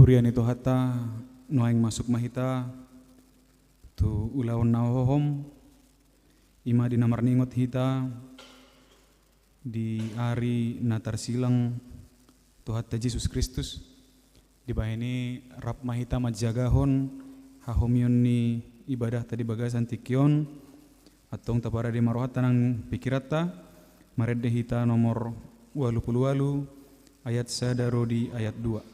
Hurian itu hata noaing masuk mahita tu ulawan nahohom ima di namar ningot hita di hari natar silang tu hatta Yesus Kristus di bahini rap mahita majagahon hahomion ni ibadah tadi bagasan tikion atong tapara di marohata nang pikirata maredde hita nomor 88 ayat sadaro di ayat 2.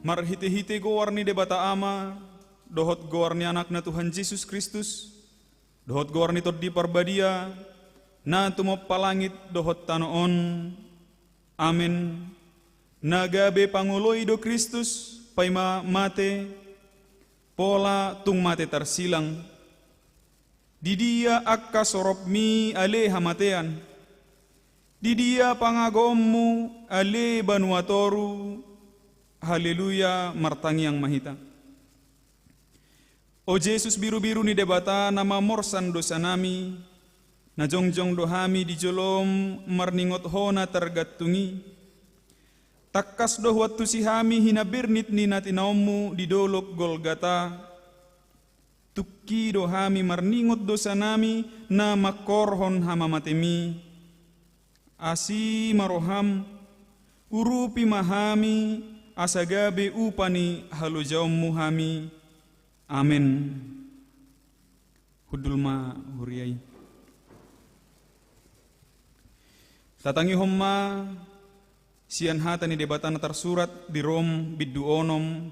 Marhite-hite gowarni debata ama, dohot gowarni anakna Tuhan Yesus Kristus, dohot gowarni toddi parbadia, na tumop palangit dohot tanoon, amin. Nagabe panguloi do Kristus, paima mate, pola tung mate tarsilang, didia akka soropmi ale hamatean, didia pangagommu ale banuatoru, haleluya martangiang mahita. O Jesus biru-biru ni debata nama morsan dosa nami, na jongjong dohami di jolom marningot hona tergatungi, takkas doh wattu sihami hinabirnit ni natinaumu di dolok Golgata, tukki dohami marningot dosa nami na makorhon hamamatemi, asi maroham, urupi mahami, asagabe upani halujawm muhami. Amin. Hudulma huriyai. Tatangi homma sian hata ni debatan tersurat di Rom biddu onom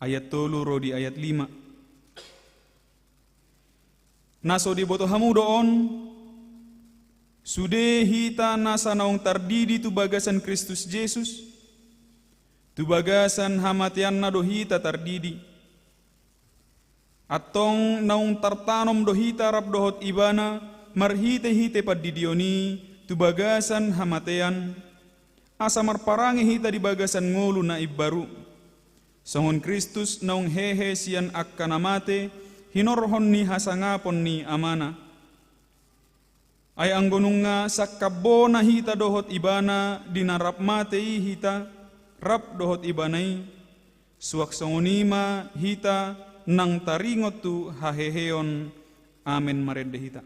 ayat 3 rodi ayat 5. Naso di boto hamu doon sude hita nasa naung tardidi tu bagasan Kristus Yesus. Tu bagasan hamatian na dohita tardidi. Atong naung tartanom dohita rap dohot ibana marhite-hite padidioni tu bagasan hamatean. Asa marparangi hita di bagasan ngulu na ibaru. Songon Kristus naung hehe sian akka namate hinorhon ni hasangapon ni amana. Ay anggonung nga sakabona hita dohot ibana dinarap matei hita. Rap dohot ibanay, suwak songonima hita nang taringot tu haheheon. Amen maredde hita.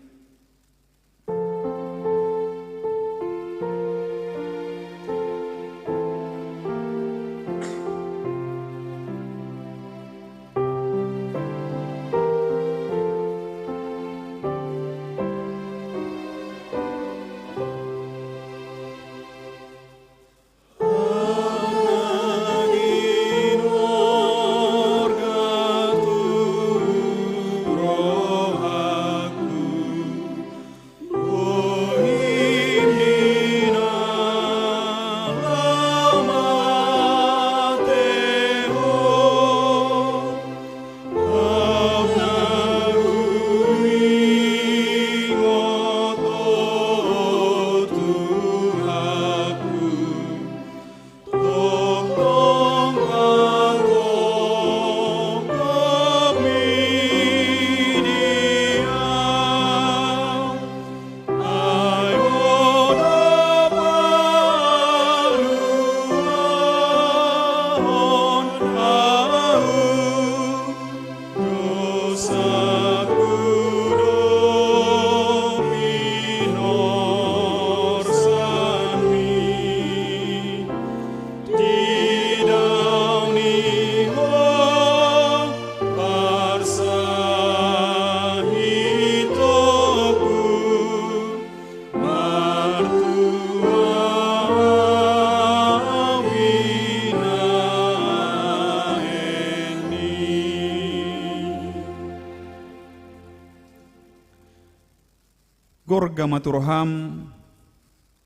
gorga maturham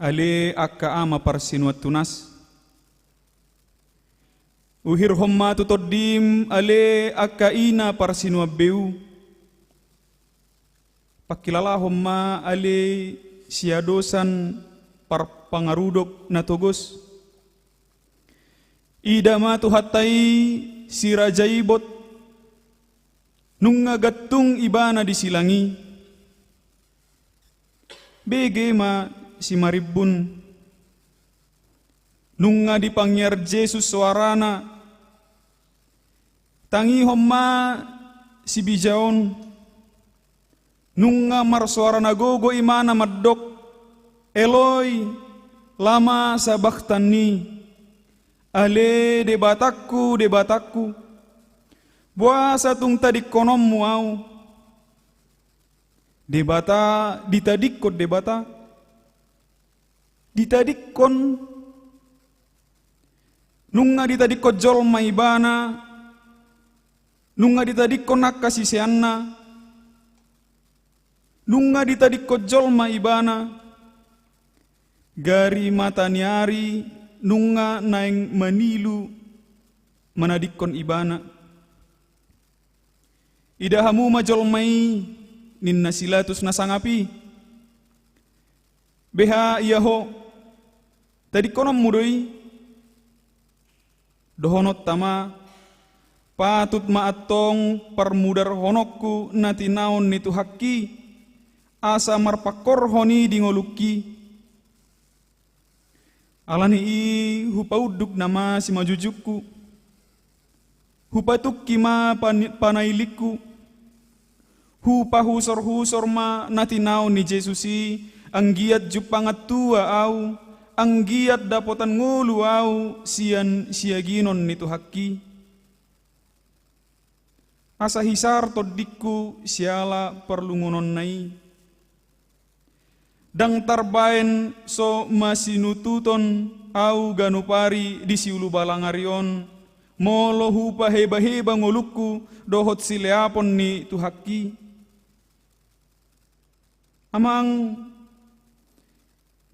ale akka ama parsinuat tunas uhir homma tutoddim ale akka ina parsinuat beu pakilala homma ale siadosan par pangarudok na togos idama tuhatai sirajaibot nunga gattung ibana disilangi bege ma si maribun nunga dipangyar Jesus suarana tangi homma si bijaon nunga mar suarana gogo imana maddok Eloi lama sabaktani ale debatakku buasa tung tadi konom muau debata ditadikot debata ditadikon nunga ditadikot jol maibana nunga ditadikon nakasisianna nunga ditadikot jol maibana gari mata niari nunga naing manilu manadikon ibana idahamu majol mai ninna silatus nasangapi beha iyaho tadi konom mudoi dohonot tama patut maatong permudar honokku nati naon nitu hakki asa marpakor honi dingoluki alani i hupauduk nama si majujukku hupatuk kima panailikku hupa husor ma natinao ni Jesusi anggiat jupangat tua au anggiat dapotan ngulu au sian siaginon nitu hakki asa hisar todikku siala perlungunon nai dang tarbaen so masinututon au ganupari di siulu balangarion molo hupa heba-heba ngolukku dohot sileapon ni tuhaki amang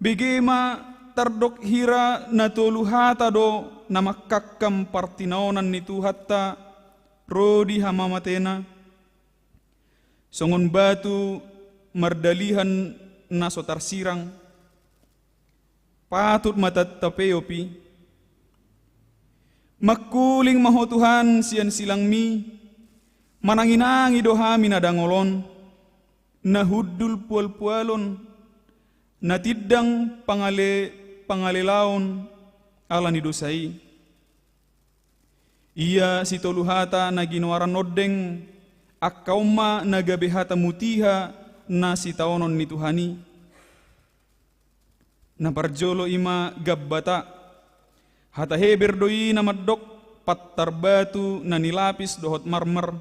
begema tardok hira natoluhata do namakakkam partinaonan ni tuhatta rodi hamamatena songon batu mardalihan naso tarsirang patut matatapeopi makuling maho Tuhan sian silangmi mananginangi doha minadangolon nahuddul pual-pualon natidang pangalelaon alani dosai iya si toluhata naginwaran nodeng akauma nagabehata mutiha na si taonon ni Tuhani na parjolo ima gabbata hata heber doi na maddok pattarbatu na nilapis dohot marmer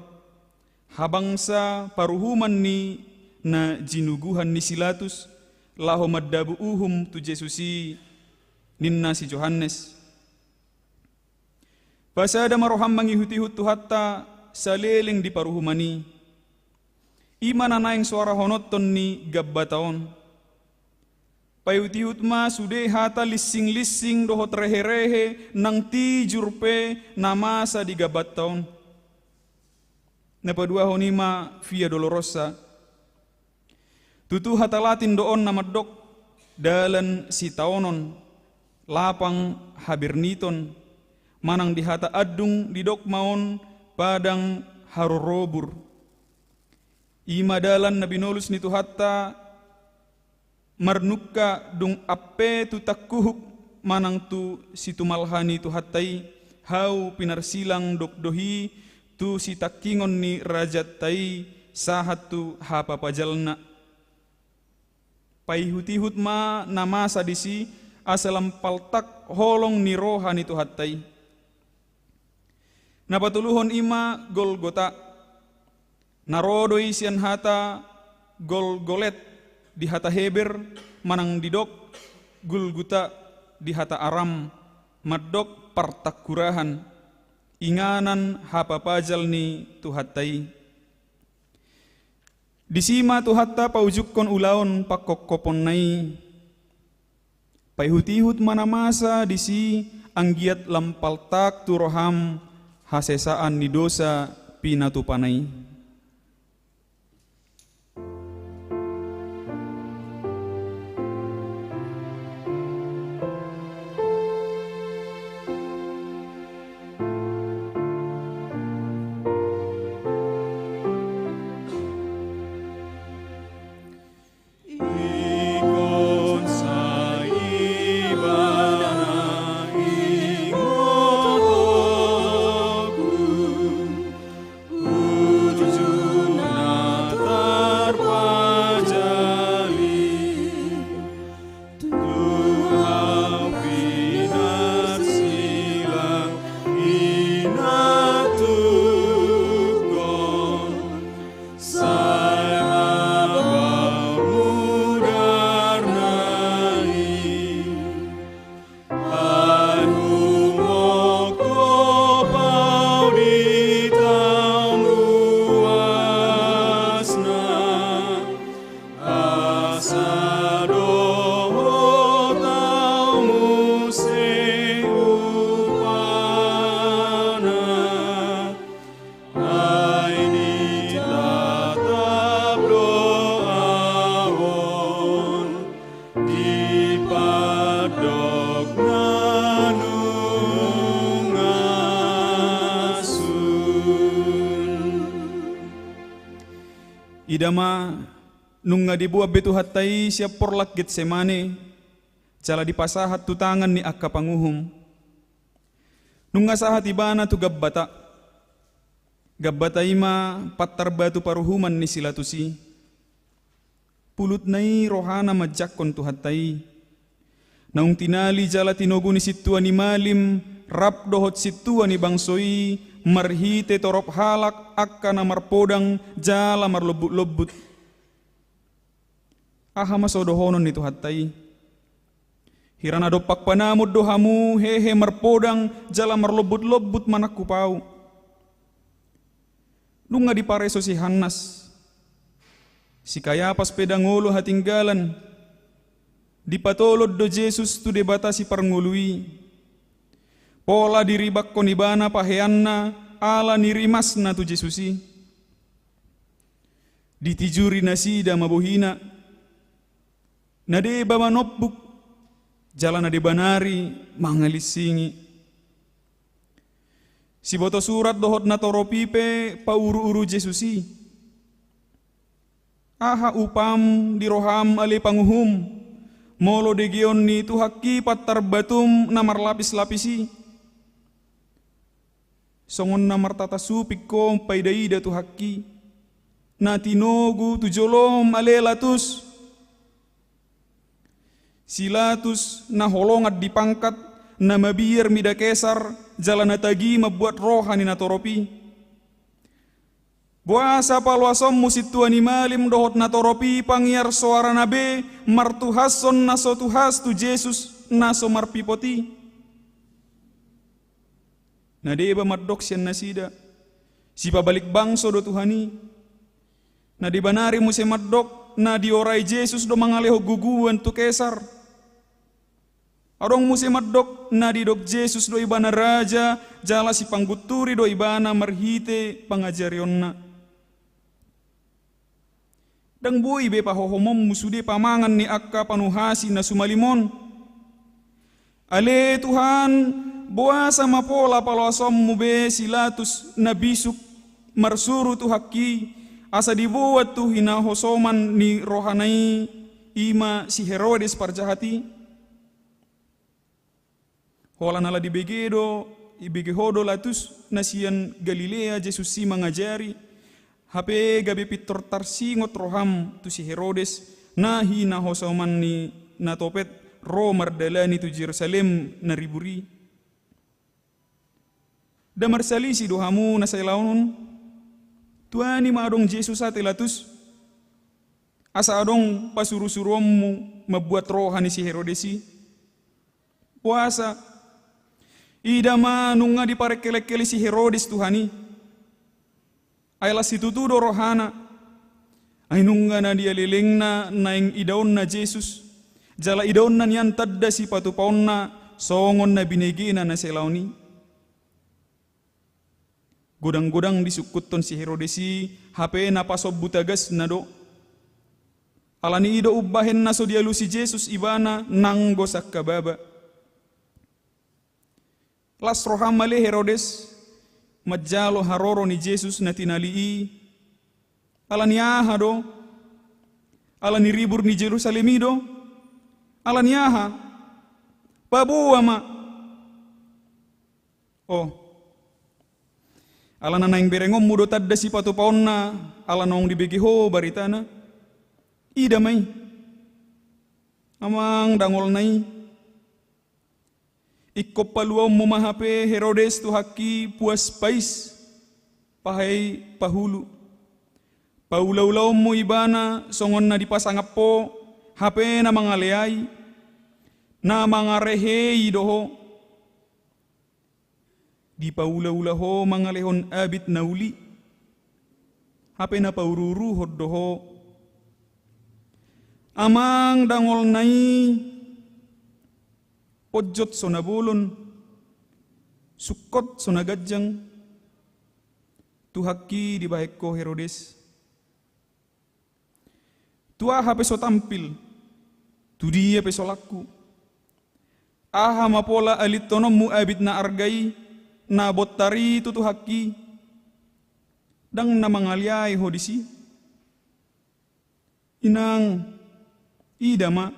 habangsa paruhuman ni na jinuguhan ni silatus laho maddabu uhum tu Jesusi ninna si Johannes pasada maroham mangihutihut tu hatta saleleng di paruhumani Iman na yang suara honoton ni gabbataon. Payutihut ma sude hata lissing-lissing dohot rehe-rehe nang tijurpe namasa di gabbataon. Napadua honima via dolorosa. Tutu hata latin doon namadok dalan si taonon lapang habirniton manang di hata adung di dok maon padang harorobur. Ima dalan na binolus nito hatta marnukka dung appe tu takkuhuk manang tu si tumalhani tu hattai hau pinarsilang dokdohi tu si takkingon ni rajat tai sahat tu hapa pajalna paihutihut ma nama sadisi asalam paltak holong ni rohani tu hattai napatuluhon ima Golgota narodoi sian hata Golgolet di hata Heber manang didok Gulguta di hata Aram maddok partakurahan inganan hapa pajal ni tuhatai Disima tu hatta paujukkon ulaon pakokkopon nai. Paihut-ihut mana masa disi anggiat lampaltak tu roham hasesaan ni dosa pinatu panai. Idama nung nga dibuab betu hatay siya porlak Getsemane, cala dipasahat tu tangan ni akka panguhum. Nung nga sahat ibana tu gabbata, gabbata ima patarba tu paruhuman ni sila tu si. Pulut nai rohana majakon tu hatay. Naung tinali jala tinogu ni situa ni malim, rap dohot situa ni bangsoi, marhite torop halak akka na marpodang jala marlobut-lobut. Aha masodohonon nito hatay. Hirana dopak panamod dohamu hehe marpodang jala marlobut-lobut manakupau. Nung nga di pareso si Hannas, si Kayapas pedangolo hatinggalan, di patolod do Jesus tu debata si parngului. Pola diribak ko ni bana paheanna ala nirimas na tu Jesusi. Ditijuri na sida mabuhina. Nadeba manopbuk jala na debanari mangalisingi. Si boto surat dohot na toropipe pauru-uru Jesusi. Aha upam diroham ali panguhum. Molo degion ni tu hakki patar batum namar lapis-lapisi. Songon namar tata supik ko paidaida tu hakki. Na tinogu tu jolom alelatus. Silatus na holongat dipangkat na mabir mida kesar jalan natagi mabuat rohani na toropi. Buasa palwasom musitua ni malim dohot na toropi pangyar suara nabe martuhason na sotuhas tu Jesus na somarpipoti. Na deba madok siyan na sida. Si pabalik bangso do Tuhani. Na dibanari mo si madok na dioray Jesus do mangaleho guguan tu kesar. Arong mo si madok na didok Jesus do ibana raja jala si pangguturi do ibana marhite pangajarion na. Dang buhi be pahohomom musude pamangan ni akka panuhasi na sumalimon. Ale Tuhan, buasa mapola palasom mube silatus nabisuk marsuru tu hakki asa dibuat tu hinahosoman ni rohanai ima si Herodes parjahati. Hola nala dibegedo ibegehodo latus nasian Galilea Jesus si mangajari. Hape gabi pitor tarsingot roham tu si Herodes na hinahosoman ni natopet Romar dalani tu Jerusalem na riburi. Damar salisi dohamu na sailaunon. Tuani maadong Jesus atelatus. Asa adong pasuru-surumu mabuat rohani si Herodesi. Puasa. Idama nunga di parekele-kele si Herodes Tuhani. Ayala situtudo rohana. Ainunga na dia lileng na naing idaon na Jesus. Jala idaon na niyan tadda si patupaon na songon na binigina na selauni. Godang-godang disukutton si Herodesi hape na pasob butagas na do. Alani ido ubahen na so dialu si Jesus ibana nang gosak kababa. Las roham male Herodes majalo haroro ni Jesus na tinalii. Alani aha do. Alani ribur ni Jerusalem do. Alani aha. Pabuwa ma. Oh. Alana naing berengom mudo tadda si patupaon na alanong dibegiho baritana. Ida may. Amang dangol nay. Ikop paluaw mo mahape Herodes tu haki puas pais. Pahay pahulu. Paulaw-law mo ibana songon na dipasangap po. Hape na mga leay. Na mga rehey doho. Di paulaw-laho mga lehon abit na uli. Hape na paururuhod doho. Amang dangol nay podjot so nabulon. Sukot so nagadyang. Tuhaki di bahek ko Herodes. Tua hape so tampil. Tu dia pe so laku. Aha mapola alit tonom mu abit na argay. Na bottari tutu haki dang na mangalyay hodisi inang idama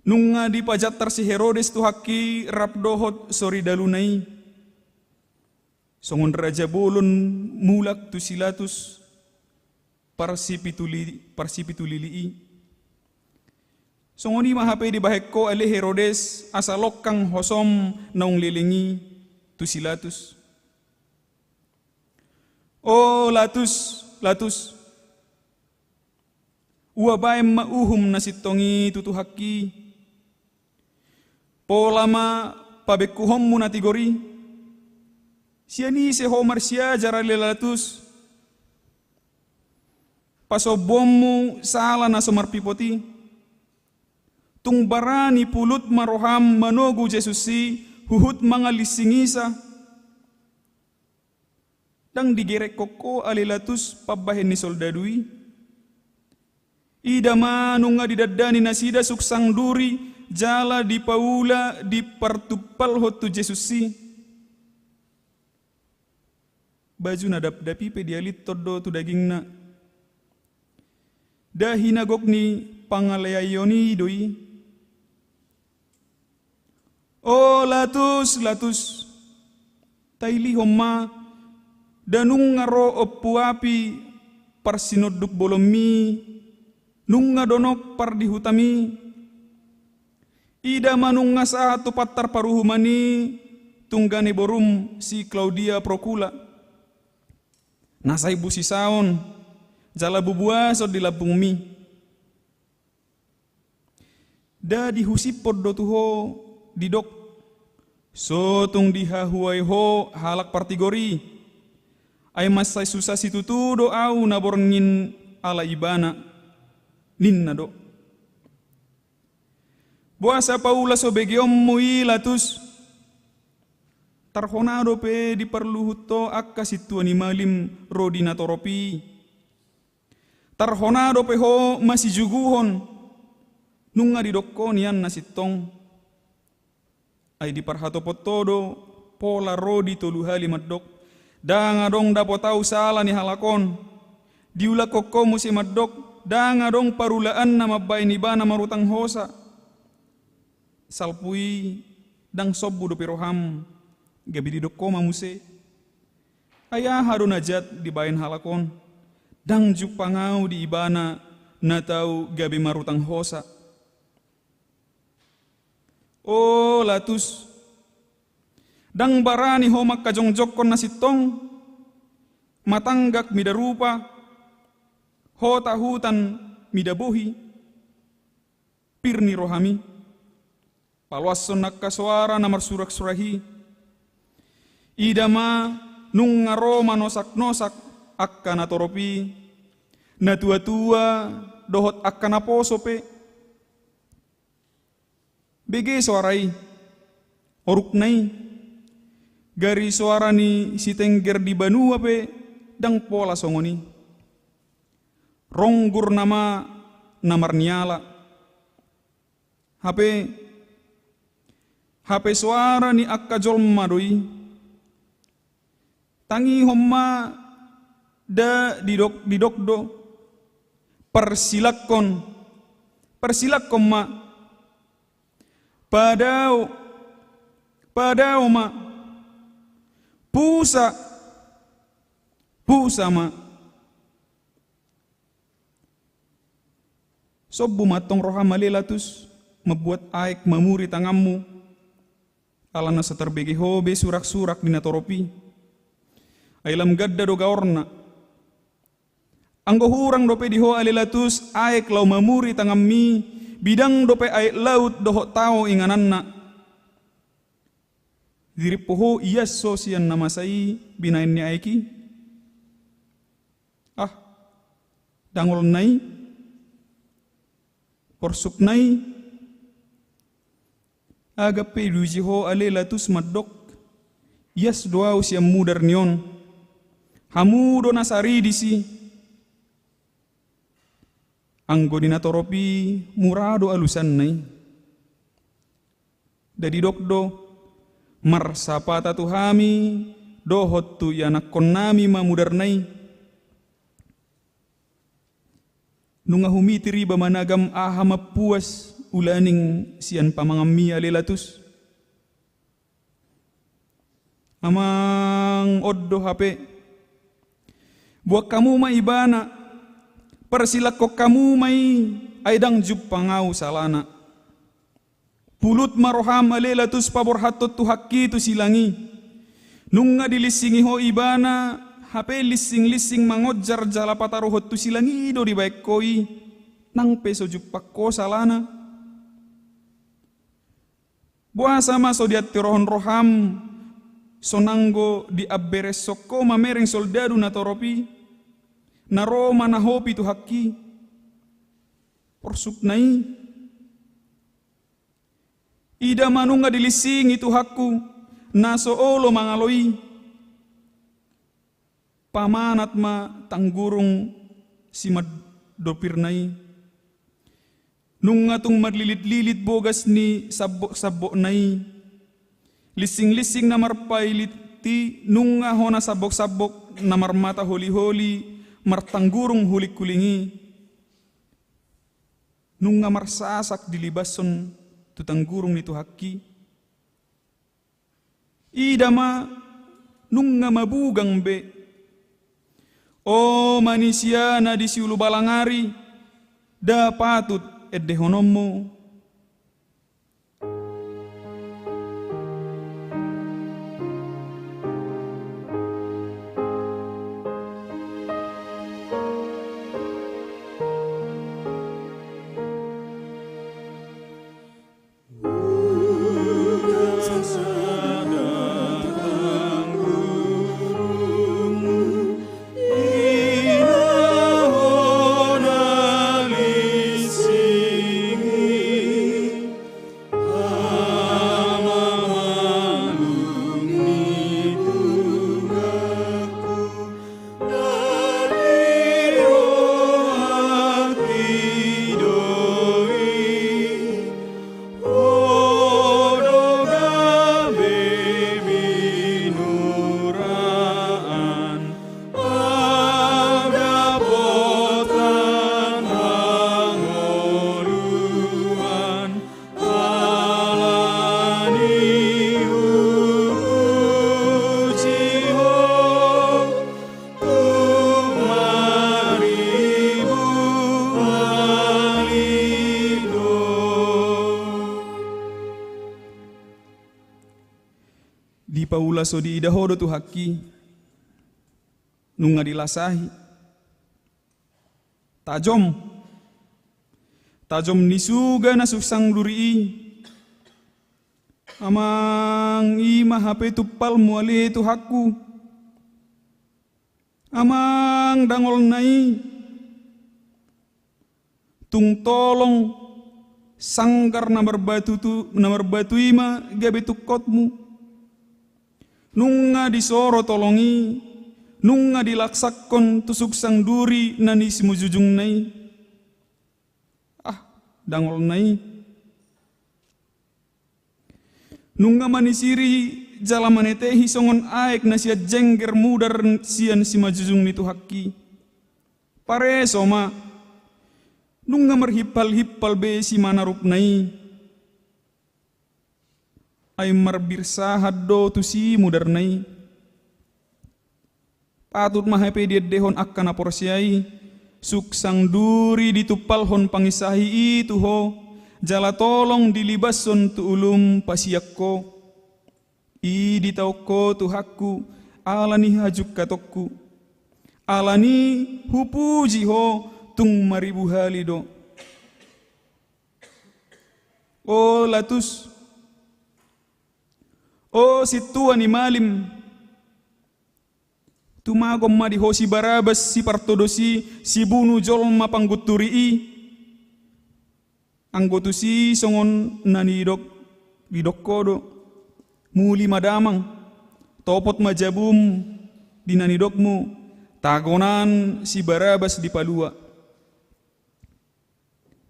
nung nga di pajatar si Herodes tu haki rapdohot sori dalunay songon raja bolon mulak tu silatus parsipitulilii songoni mahape di bahek ko ale Herodes asalok kang hosom naung lilingi tu silatus. Oh latus, latus. Uwabaem mauhum na sitongi tutu haki. Polama pabekuhom mo na tigori. Siya ni se homar siya jarale latus. Pasobom mo sala na sumarpipoti. Tung barani pulut maroham manogu Jesusi huhut mga lisingisa. Dang digerek koko alilatus pabahen ni soldadui. Ida manunga didadani nasida suksang duri jala di paula di partupal hotu Jesusi. Baju nadap-dapi pedialit todo tu daging na. Dahinagok ni pangalayayoni doi. Oh latus, latus. Taili homma danung ngaro opuapi parsinoduk bolomi nung ngadonok pardihutami ida manung ngasa tu patar paruhumani tunggane borum si Claudia Procula nasai busi saon jala bubuaso di labung mi da dihusipod do tuho didok sotung dihahuai ho halak partigori ay masay susah situ do au naborngin ala ibana ninna do buasa paula so begiom mui latus tarhonado pe diperluhuto akka situ animalim rodina toropi tarhonado pe ho masih juguhon nunga didokko nian nasitong ay di parhato potodo pola rodi toluhali maddok danga dong dapo tau sala ni halakon diula kokko musi maddok danga dong parulaan na mabay ni bana marutang hosa salpui dang sobbu do piroham gabi di dokko mamuse ayah haro najat di bayin halakon dang jupangau di ibana na tau gabi marutang hosa. Oh latus dang barani homak kajongjokon na sitong matanggak midarupa ho tahutan midabuhi pirni rohami palwason nakaswara na marsurak-surahi idama nung ngaro manosak-nosak akka natoropi na tua-tua dohot akan aposo pe. Bege suarai oruk nai gari suara ni si tengger di Banua pe dang pola songoni. Ronggur nama namar niala. HP suara ni akka jolma doi. Tangi homma da didokdo. Persilakon ma. Padao ma. Pusa ma. Sobu matong roha malelatus membuat aik mamuri tanganmu. Alana seterbegi hobe surak-surak dinatoropi. Ailam gadda do gaorna. Anggo hurang dope diho alelatus aik lau mamuri tangammi. Bidang dope aik laut doho tao ingananna. Diripoho iyas sosian namasai binain ni aiki. Dangol nai. Porsuk nai. Agape dujiho alelatus madok. Iyas doa usia mudar nion. Hamudo nasari disi. Anggo dinatoropi murado alusan nai. Dadi dokdo marsapata tuhami dohot tu yanak konami mamudar nai. Nunga humitiri bamanagam ahama puas ulaning sian pamangami alelatus. Amang oddo HP. Buat kamu ma ibana. Persilak kok kamu mai aidang jup pangau salana. Pulut maroham alelatus pabor hatot tu hakki tu silangi. Nunga dilisingi ho ibana. HP lising-lising mangojar jala pataruhot tu silangi do di baik koi. Nang peso jup pakko salana. Buasa maso diat tirohon roham. Sonanggo di abberes soko mamereng soldadu natoropi. Naro manahopi tu hakki. Porsuk nai. Ida manunga dilising itu hakku. Naso olo mangaloi. Pamanat ma tanggurung simad dopirnai. Nunga tung madlilit-lilit bogas ni sabok-sabok nai. Lising-lising namar pailiti nunga hona sabok-sabok namar mata holi-holi martanggurung hulik kulingi. Nunga marsasak dilibason tu tanggurung ni tu hakki. Ida ma nunga mabugang be. Oh manusia na di siulu balangari da patut edde honommu. Di paula so di idahodo tu hakki. Nunga dilasahi. Tajom nisuga na susang luri. Amang ima HP tupal muali tu hakku. Amang dangol nai. tung tolong sangkar na berbatu ima gabe tukotmu. Nunga disoro tolongi, nunga dilaksakon tusuk sang duri nani simujujung nai. Dangol nai. Nunga manisiri jala manetehi songon aek na siya jengger mudar siyan si majujung nitu hakki. Pare soma, nunga marhippal-hippal be si manarup nai. Ay marbirsahat do tu si mudar nai. Patut mahape dia dehon akan aporsiai. Suksang duri ditupalhon pangisahi itu ho. Jala tolong dilibason tu ulum pasiakko. I ditauko tu hakku. Alani hajuk katokku. Alani hupuji ho tung maribu halido. O latus. O situa ni malim. Tumagom ma di ho si Barabas si partodosi si bunu jolma pangguturii. Anggotu si songon nanidok bidokkodo. Muli madamang. Topot majabum di nanidokmu. Tagonan si Barabas di palua.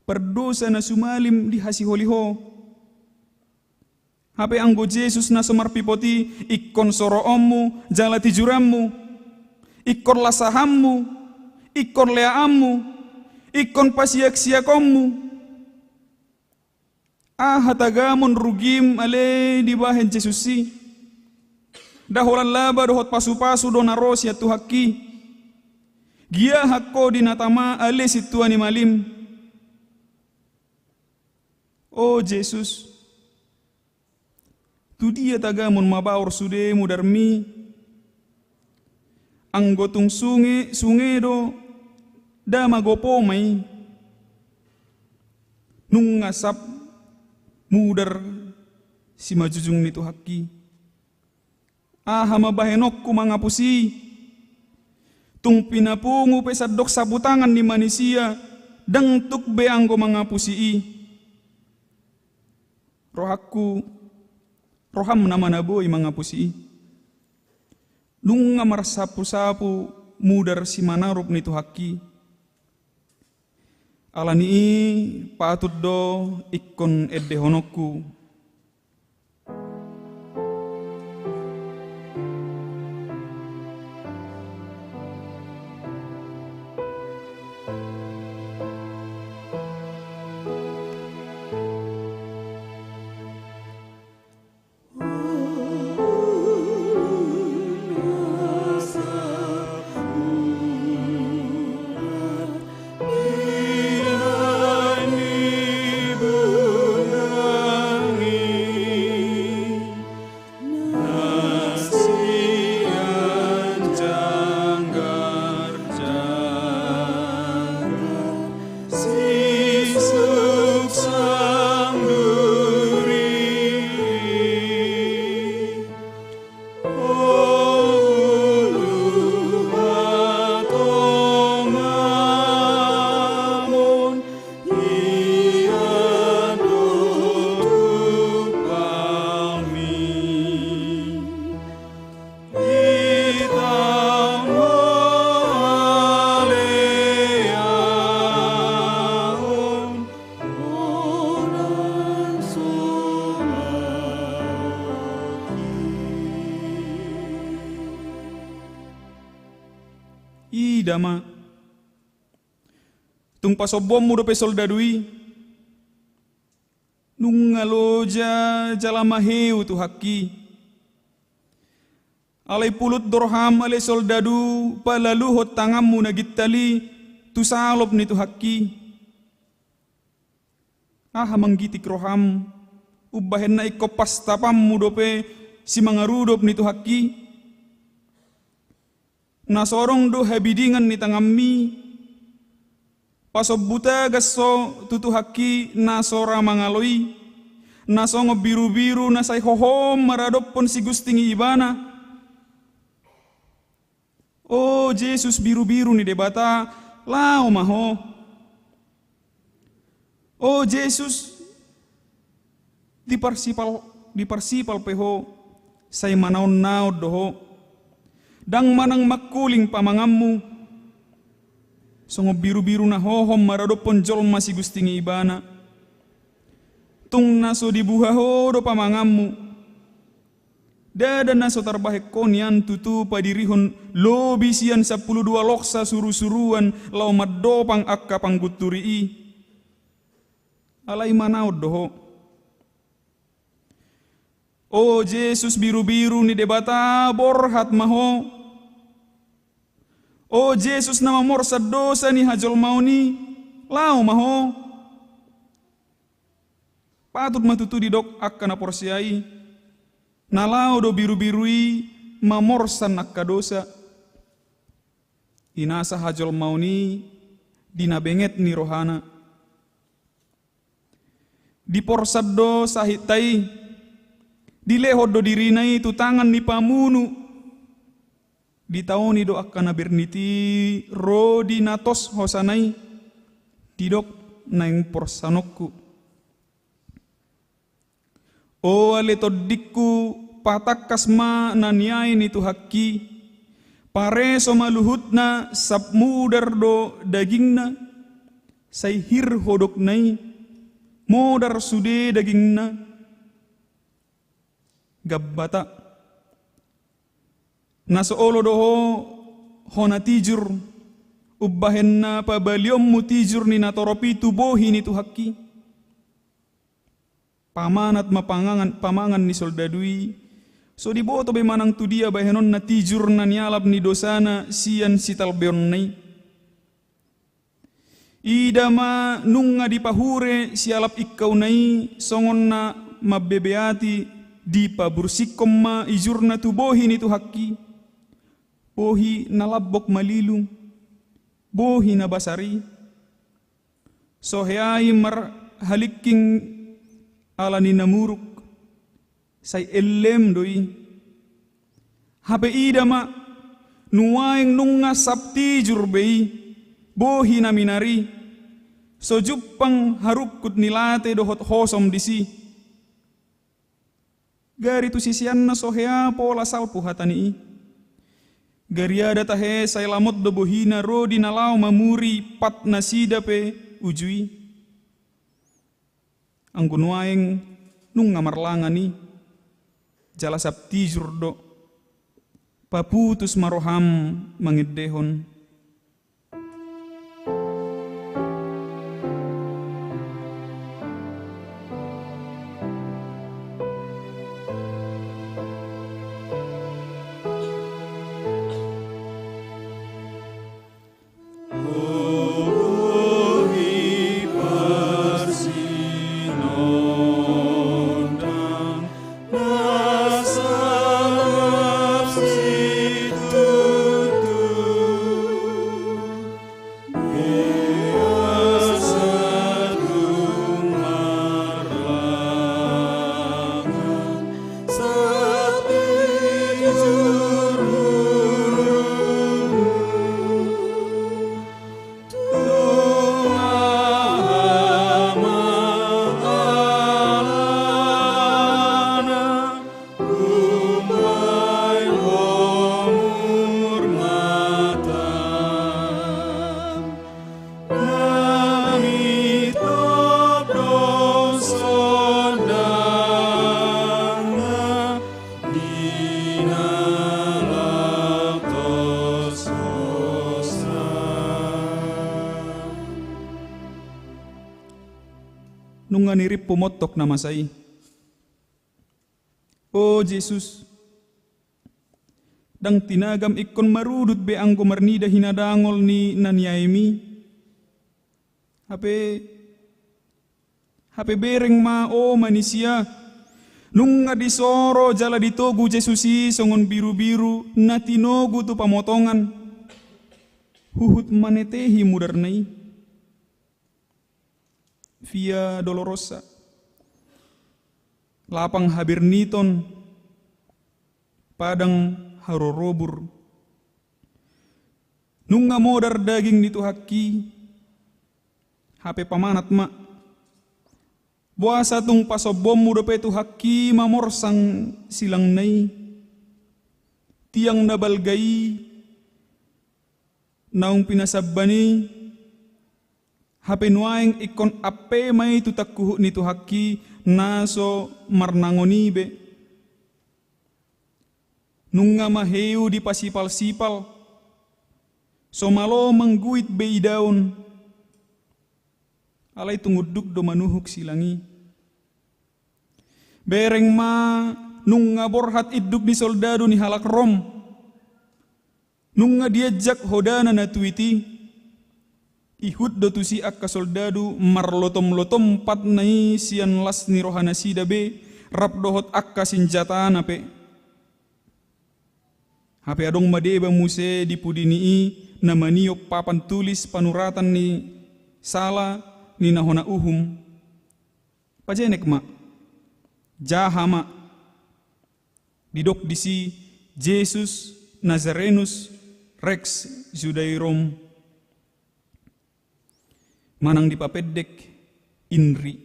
Perdosa na sumalim di hasiholiho. Hape anggo Jesus na sumarpipoti ikkon soroommu, jala tijurammu, ikkon lasahammu, ikkon leaammu, ikkon pasiak-siakommu. Hatagamon rugim ale di bahen Jesusi. Daholan laba dohot pasu-pasu do naros ya tuhaki. Gia hakko dinatama ale situani malim. Oh Jesus, tu dia tagamon mabaur sude mudarmi. Anggotung sunge do da magopo mai. Nung ngasap mudar si majujung nitu hakki. Mabahenokku mangapusi. Tung pinapungu pesadok sabutangan di manusia. Dangtuk be anggo mangapusi. Rohakku, roham nama naboy mangapusi. Nunga marsapu-sapu mudar si manarup nitu hakki. Alani patut do ikkon edde honokku. Dama tung pasobom mudo pe soldadui nung ngaloja jalamaheu tu hakki alai pulut dorham alai soldadu palalu hot tangammu nagittali tu salop ni tu hakki manggitik roham ubbahen na ikko pastapam mudo pe si mangarudop ni tu hakki. Nasorong do habidingan ni tangammi. Pasob buta gaso tutu haki nasora mangaloi. Nasongo biru-biru nasay hohom maradop pon si gustingi ibana. Oh Jesus biru-biru ni debata lao maho. Oh Jesus, diparsipal peho, say manaon-naod doho, dang manang makuling pamangammu, songo biru-biru na hohom marado ponjol masih gustingi ibana, tung naso dibuhaho do pamangammu, dada naso tarbahek konian tutu padirihon lobisian 12 loksa suru-suruan lau madopang akka pangguturii, alay manaod doho. Oh Jesus biru-biru ni debata borhat maho. Oh Jesus na mamorsa dosa ni hajol mau ni lau maho. Patut matutu didok akka na porsiai. Nalau do biru-birui mamorsan akka dosa. Inasa hajol mau ni dinabenget ni rohana. Diporsad do sahitai, dilehod do dirinai tu tangan ni pamunu, ditaoni do akkana berniti rodi natos hosanai, didok naing porsanokku. O ale todikku patakkas ma naniain itu hakki, pare so maluhutna sap mudar do dagingna, say hir hodok nai, modar sude dagingna, gabbata naso olo doho hona tijur ubbahenna pabaliom mutijur ni natoropi tubohi ni tu hakki pamanat pamangan ni soldadui so diboto be manang tu dia bahenon na tijur na nialap ni dosana sian sitalbeon nai idama nunga dipahure sialap ikkau nai songon na mabbebeati di pabursikom ma ijurna tu bohi ni tu hakki bohi nalabbok malilu bohi na basari soheai mar halikking alani namuruk say ellem doi habe idama nuwaeng nunga sabti jurbei bohi na minari so juppang harukut nilate dohot hosom disi gari tu sisian na sohea pola salpu hatani gari ada tahe say lamot do bohina rodi nalau mamuri pat nasida pe ujui anggunuaeng nung ngamarlangani jala sabti jurdo paputus maroham mangedehon. Nunga nirip pumotok na masai. Oh Jesus, dang tinagam ikon marudut be angko marnida hinadangol ni nanyaimi. Hape bereng ma o manusia. Nunga disoro jala ditogu Jesusi songon biru-biru natinogu tu pamotongan. Huhut manetehi mudarnai. Via Dolorosa lapang habirniton padang harorobur nunga modar daging nitu hakki hape pamanat ma Buasa tung pasobom muda pe tu haki mamorsang silang nai. Tiang nabalgai naung pinasabani hapenuaing ikon ape mai tu takkuhu ni tu haki naso marnangonibe. Nunga maheu di pasipal-sipal somalo mangguit bei daun alay tunguduk do manuhuk silangi. Bereng ma nunga borhat iduk di soldado ni halak Rom. Nunga diajak hodana na tuiti. Ihud do tusi akka soldado marlotom-lotom pat nai sian las ni rohana sidabe rap dohot akka sinjata nape. Hape adong madeba muse di pudini na maniok papan tulis panuratan ni sala ni nahona uhum. Pajenek ma. Jahama didok disi Jesus Nazarenus Rex Judairom manang dipapedek inri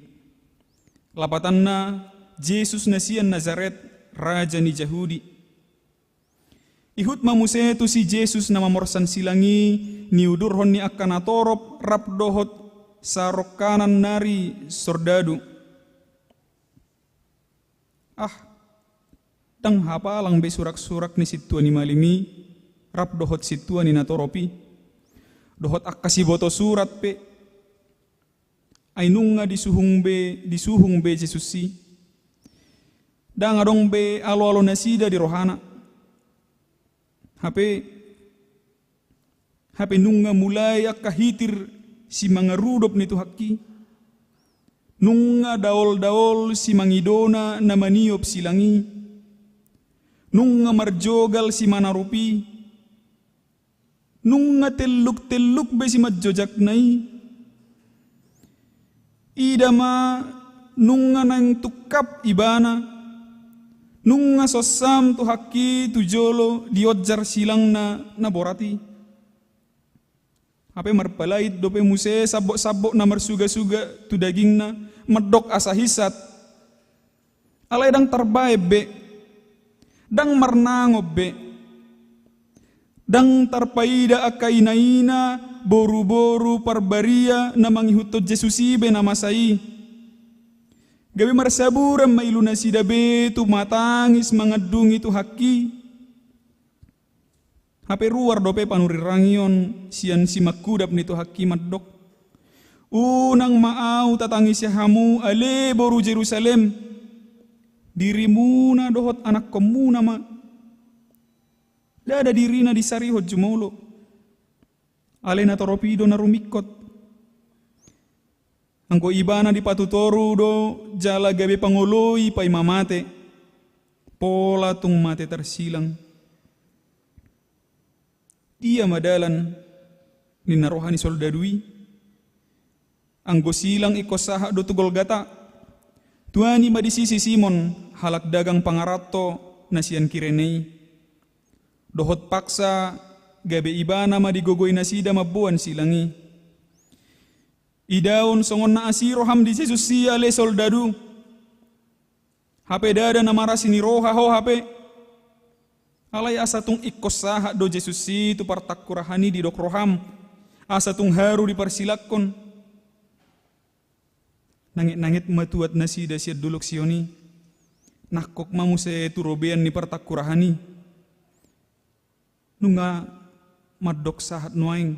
lapatanna Jesus nasian Nazaret raja ni Jahudi. Ihut mamuse tu si Jesus nama morsan silangi niudurhon ni akan atorop rap dohot sarok kanan nari sordadu. Dang hapalang be surak-surak ni situa ni malimi rap dohot situa ni natoropi dohot akasi boto surat pe ay nunga disuhung be Jesus si dang adong be alo-alo nasida di rohana hape nunga mulai akahitir si mangarudop ni tu haki. Nunga daol-daol si mangidona na maniop silangi. Nunga marjogal si manarupi. Nunga teluk-teluk be si madjojak nai. Idama nunga nang tukap ibana. Nunga sosam tu haki tu jolo diodjar silang na borati. Ape marpalait dope muse sabok-sabok na marsuga-suga tu daging na medok asa hisat. Alay dang tarbae be. Dang marnangob be. Dang tarpaida akainaina boru-boru parbaria na manghihutot Jesusi be na masai. Gabi marsaburan mailuna sidabe tu matangis mangadungi tu haki. Hape ruar dope panurirangion sian si makudap nito hakimat dok. Unang maau tatangis hamu ale boru Jerusalem. Dirimu na dohot anak komuna ma. Dada dirina disarihot jumolo. Ale na toropido na rumikot. Angko ibana di patutoru do jala gabe pangoloi pay mamate. Pola tung mate tersilang. Dia madalan ni narohani soldadui. Anggo silang ikosaha do tugol gata. Tuani madisisi Simon halak dagang pangarato nasian kirenei. Dohot paksa gabe ibana madigogoy nasida mabuan silangi. Idaon songon na asiro ham di Jesus siya le soldadu. Hape dada namarasi ni roha ho hape. Alay asa tung ikosaha do Jesus si tu partakurahani di dok roham. Asa tung haru di parsilakon. Nangit-nangit matuat nasida siya dulok sioni. Nakok mamuse tu robean ni partakurahani. Nunga madok sahat nuaing.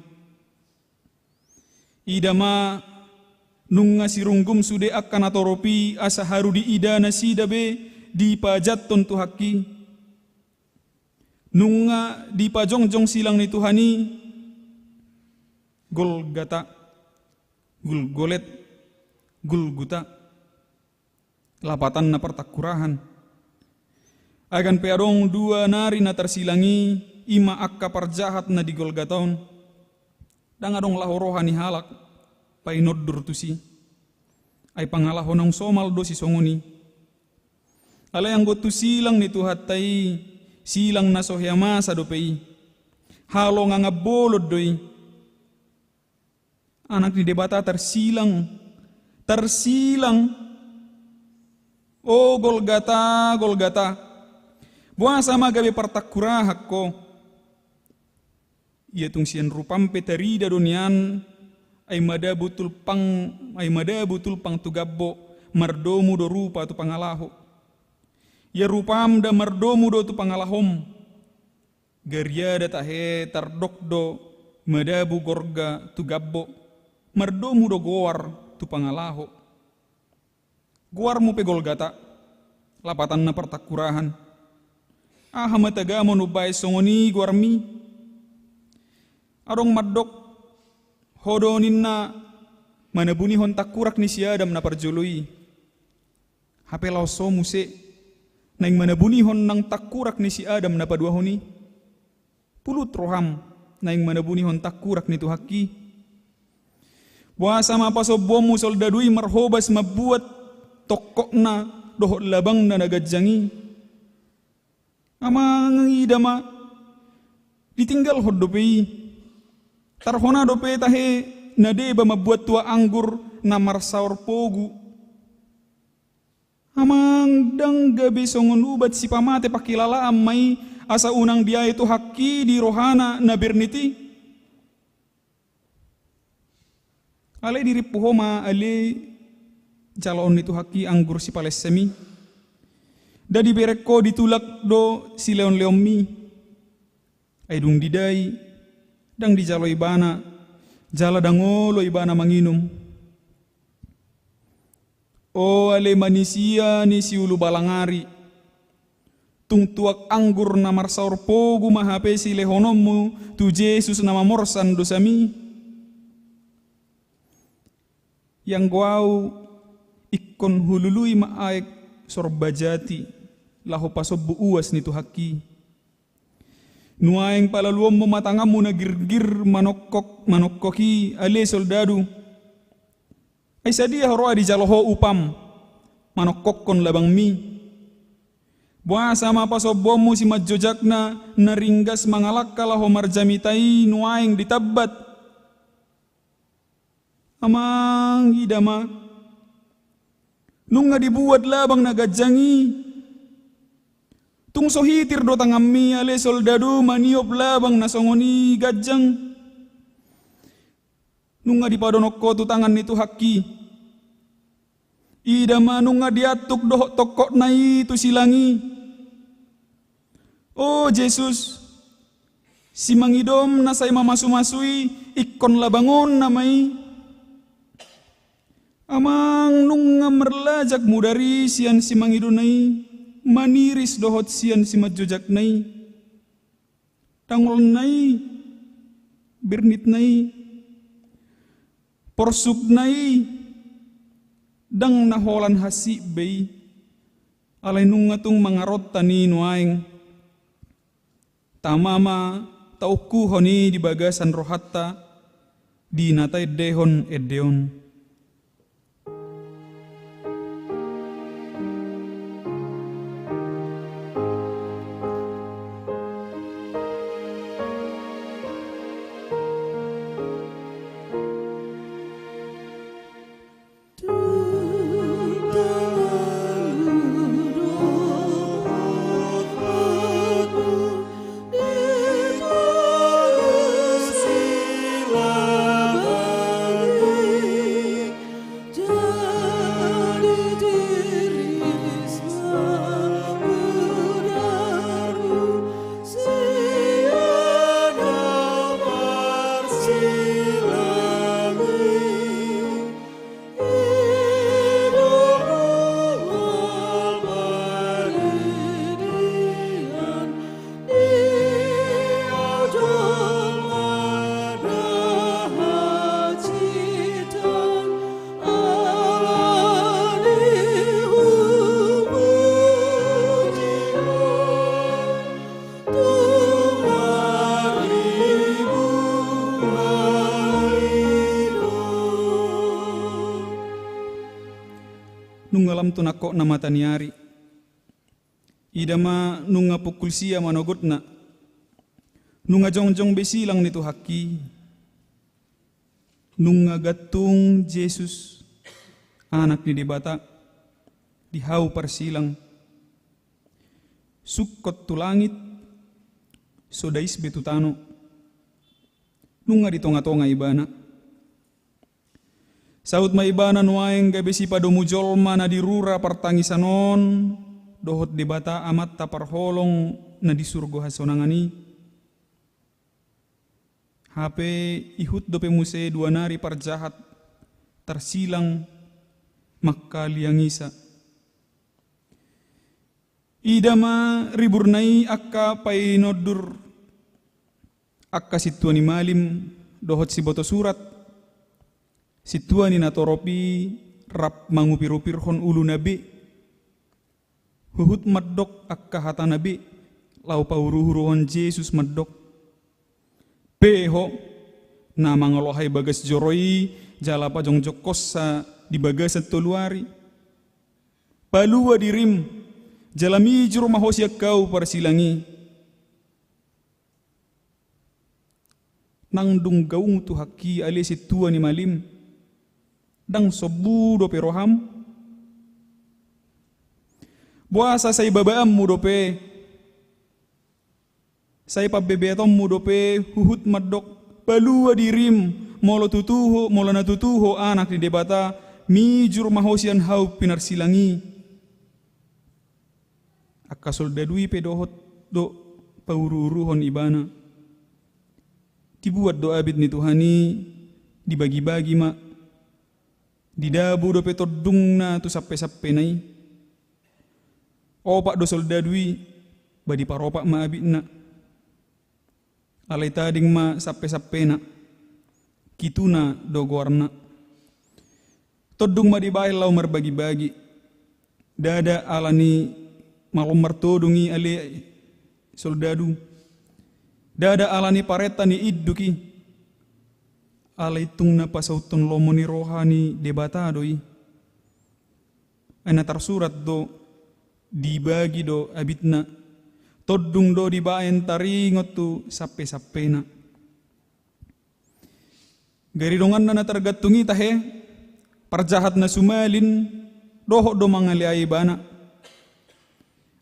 Idama nunga sirunggum sude akan atoropi asa haru di ida nasida be di pajat tontu haki. Nunga di pajongjong silang ni Tuhani Golgata Gulgolet Gulguta lapatan na partakurahan agan peadong dua nari na tersilangi ima akka parjahat na di Golgataon dangadong lahorohan ni halak painoddur tusi ay pangalahonong somal do si songoni alayang gotu silang ni tuhatay silang na sohyama sa dopei. Halo nga bolod doy. Anak ni debata tersilang O Golgata, Golgata, buah sama gabe partakurahak ko. Ia tung sian rupam petarida dunian, ay mada butul pang tugabbo, mardomu do rupa tu pangalaho. Ya rupam da mardomu do tu pangalahom. Garyada tahe tardokdo, madabu gorga tu gabbo, mardomu do goar tu pangalaho. Goarmu pe Golgata, lapatan na partakurahan. Hamatagamo no bay songoni goarmi. Arong maddok, hodonin na manabunihon takurak ni si Adam na parjului. Hapelaw so muse, naing manabunihon ng takurak ni si Adam na paduahoni. Pulut roham, naing manabunihon takurak ni tuhaki. Buasa mapasobom mo soldadui marhobas mabuat tokok na dohot labang na nagadjangi. Amang idama ditinggal hod dope. Tarhona dope tahe nadeba mabuat tua anggur na marsaur pogu. Amang dang gabi songon ubat si pamate pakilala amai asa unang dia itu haki di rohana na berniti. Ale diri puhoma ale calon itu haki anggur si palesemi. Dadi bereko ditulak do si leon mi. Aidung didai dang di jalo ibana jala dangolo ibana manginum. O ale manisia ni si ulu balangari. Tung tuak anggur na marsaur pogu mahape si lehonomu tu Jesus nama morsan dosami. Yang guau ikon hulului maaek sorbajati laho pasobbu uas nitu haki. Nuaeng palaluom mo matangamu na girgir manokkoki ale soldadu. Ay sadia horo adi jaloho upam manokkokon labang mi. Buasa mapasobbomu si majojak na naringgas mangalakka laho marjamitai nuaeng ditabbat. Amang idama nung nga dibuat labang nagadjangi. Tung sohitir do tangammi ale soldadu maniop labang nasongoni gadjang. Nung nga dipadonokko tu tangan nitu haki. Idama nung nga diatuk doh tokok nai tu silangi. Oh Jesus, si mangidom na say mamasu-masui ikon labangon namai. Amang nung nga merlajak mudari sian si mangidunay, maniris dohot sian si majojak nay. Tangol nay, birnit nay, porsub nay, dang naholan hasi bay, alay nung nga tung mangarot tani nuaeng. Tamama tauku honi di bagasan rohatta, di natay dehon edeon. Nungalam tunako na mataniari. Idama nunga pukul siya manogot na. Nunga jongjong besilang nito haki. Nunga gatung Jesus, anak ni dibata, tihau parsilang. Sukkot tu langit, sodais betutano. Nunga di tonga-tonga ibana. Saut maibana nuaeng gabe si padomujolma na dirura partangisanon, dohot debata amat taparholong na di surgo hasonangani. Hape ihut dope muse dua nari parjahat, tersilang makkaliangisa. Idama riburnai akka painodur, akka situani malim dohot si boto surat, situani natoropi rap mangupirupirhon ulu nabi, huhut maddok akka hata nabi, lau pauruhuruhon Yesus maddok. Peho na mangolohai bagas joroi jala pajong jokosa di bagasan toluari. Palua dirim jalami juru mahosya kau parsilangi. Nang dung gaung tu haki ali situa ni malim. Dang sobu dope roham. Buasa say babaam mu dope. Say pabebetom mu dope huhut madok. Palua dirim molo natutuho anak di debata mi juru mahosyan hau pinarsilangi. Akka soldadui pedohot do paururuhon ibana. Dibuat do abid ni Tuhani, dibagi-bagi mak. Didabu do petodung na tu sappe-sappe nai. Opak do soldadui, badi paropak ma abid na. Alai tading ma sappe-sappe na. Kituna do gorna. Todung ma dibail lau marbagi-bagi. Dada alani malom martodungi ali soldadu. Dada alani pareta ni idduki. Alai tungna pasauton lomoni rohani debata doi. Ana tersurat do dibagi do abitna. Todung do dibaen taringot tu sappe-sappena. Garidongan na tergatungi tahe. Parjahat na sumalin. Doho do mangali bana.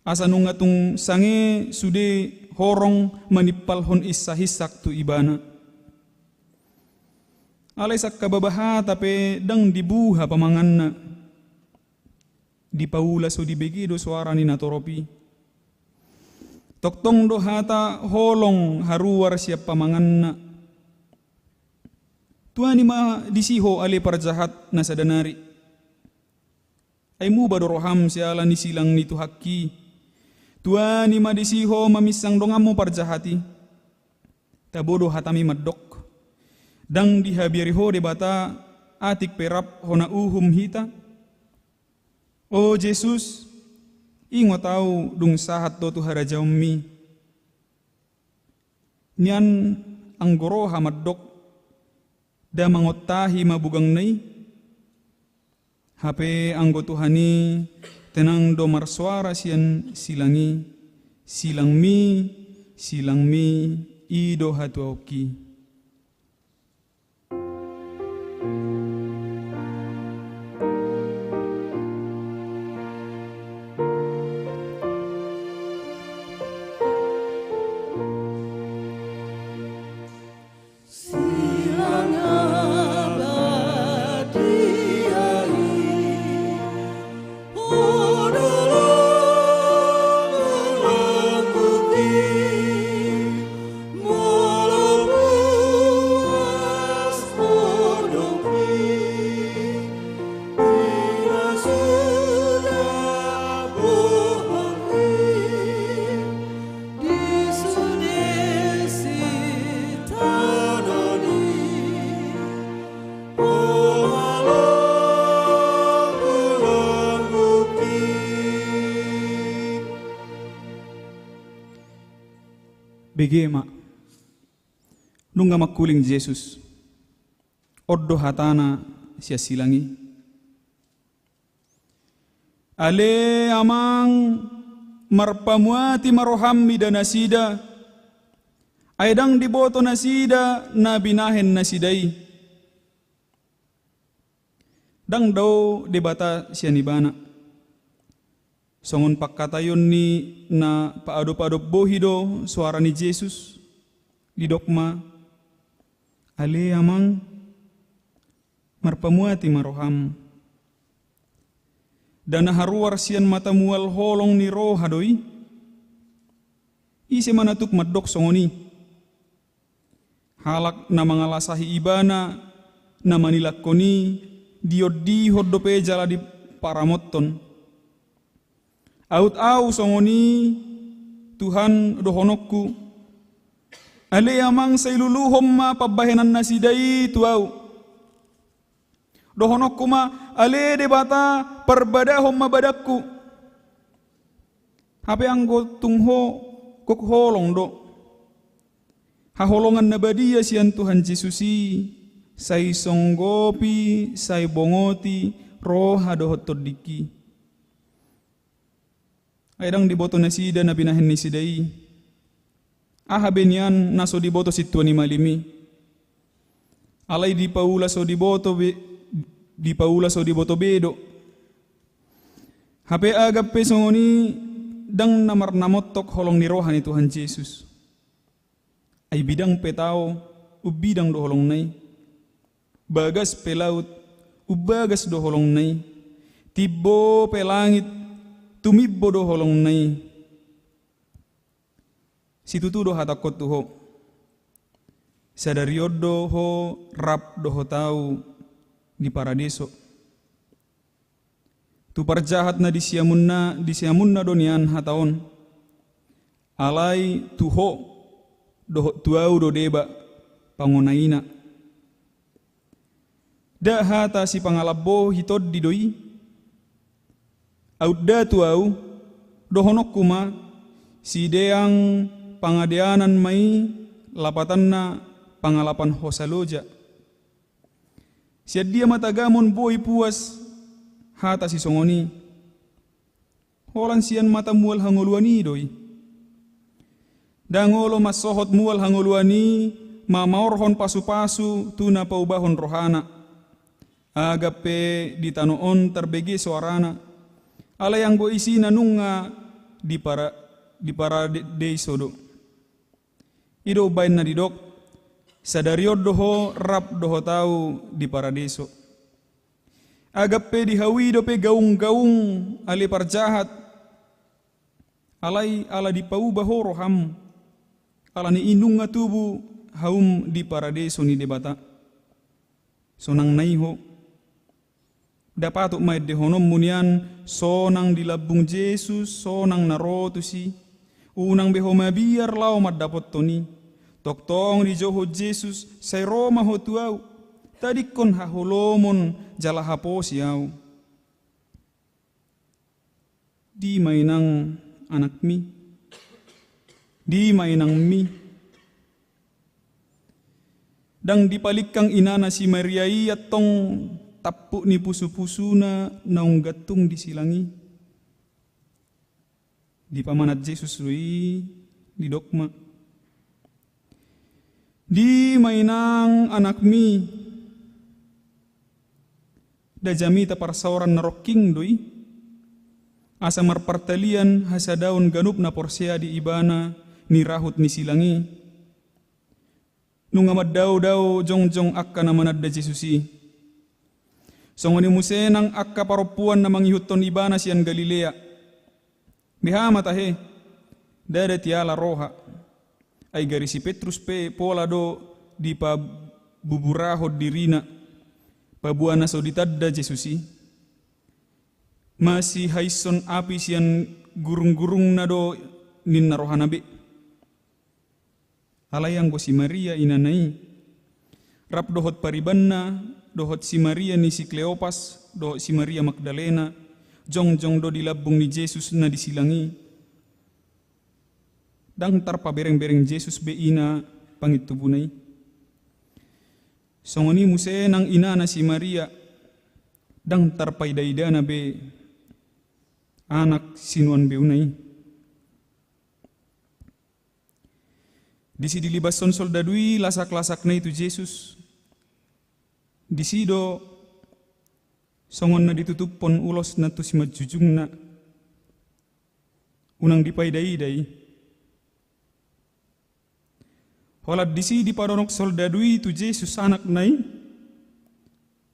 Asa nung atung sange sude horong manipalhon isa hisak tu ibana. Alay sak kababaha tapi dang dibuha pamangan na. Di paula so dibegi do suara ni natoropi. Toktong do hata holong haruar siap pamangan na. Tuani ma disiho ali parjahat na sadanari. Ay mu badoroham siala ni silang nitu hakki. Tuani madisiho mamisang dongamu parjahati. Tabodo hatami maddok. Dang dihabiariho debata atik perap hona uhum hita. Oh Jesus, ingo tau dung sahat do tu harajammi. Nian anggoroha maddok. Da mangotahi mabugang nai. Hape anggo Tuhani tenang do marsuara sian silang mi ido hatuauki. Begema nunga makuling Jesus oddo hatana sia silangi ale amang marpamuati marohammi dan nasida aidang diboto nasida na binahen nasidai dang daw debata sia nibana Songon pakkatayon ni na paadop-adop bohido suara ni Jesus di dokma ale amang marpamuati maroham. Dan haruar sian mata mual holong ni roh hadoi ise manatuk madok songoni halak na mangalasahi ibana na manilakoni diodi hoddope jala di paramoton aut au songoni Tuhan dohonokku ale amang sailuluhom ma pabahenan nasidai tuau dohonokku ma ale debata perbadahom ma badakku hape anggo tungho kok holong do haholongan na badia sian Tuhan Yesusi sai songgopi sai bongoti roh hadohot todiki aidang diboto na sida na binahen ni sidai aha benian naso diboto situan ni malimi alay di paula so diboto bedo hape agap pesongoni dang namar namotok holong ni rohan ni Tuhan Yesus ay bidang petao ubidang do holong nay bagas pelaut ubagas do holong nay tibo pelangit tumibbo do holong nay situtu do hatakot tuho sadarioddo ho rap do ho tau di paradiso tu parjahat na disiamunna donian hataon alai tuho do tuau do deba pangonaina da hata si pangalabo hitod didoi audda tuau dohonok kuma si deang pangadeanan mai lapatanna pangalapan hosaloja siad dia matagamon boy puas hata si songoni holan sian mata mual hangoluani doi dangolo masohot mual hangoluani mamaorhon pasu-pasu tuna paubahon rohana agape ditanoon terbege suarana ala yang go isi nanunga di para deisodo ido bain na didok sadariod doho rap doho tau di paradeso agape dihawi dope gaung-gaung ali parjahat alai ala di paubaho roham ala ni indunga tubu haum di paradeso ni debata sonang naiho dapatuk may dehonom munian sonang dilabung Jesus sonang narotusi unang behoma biar lau madapot toni toktong di joho Jesus say Roma ho tuau tadikon haholomon jala haposiau di mainang anak mi di mainang mi dang dipalikang inana si Maria iya tong tapu ni pusu-pusuna naung gatung disilangi di pamanat Jesus lui di dokma di mainang anak mi da jami ta parsaoran naroking doi asa marpartalian hasadaun ganup na porsea di ibana ni rahut ni silangi nungamad daw jong akka na manad da Jesusi songoni musenang akka paropuan na mangihutton ibana sian Galilea bihama tahe dada tiala roha ay gari si Petrus pe pola do di pa buburahod dirina pabuana so ditadda Jesusi masih haison api sian gurung-gurung na do ninna rohanabe alayang go si Maria inanai rap dohot paribanna dohot si Maria ni si Kleopas dohot si Maria Magdalena jong do dilabung ni Jesus na disilangi dang tarpa bereng-bereng Jesus be ina pangitubunay songoni muse nang ina na si Maria dang tarpay daidana be anak sinuan beunay disi dilibason soldadui lasak-lasak na itu Jesus disido songon na ditutupon ulos na to si majujung na unang dipaidai-dai. Holat disi di padonok soldadui tu Jesus anak nai,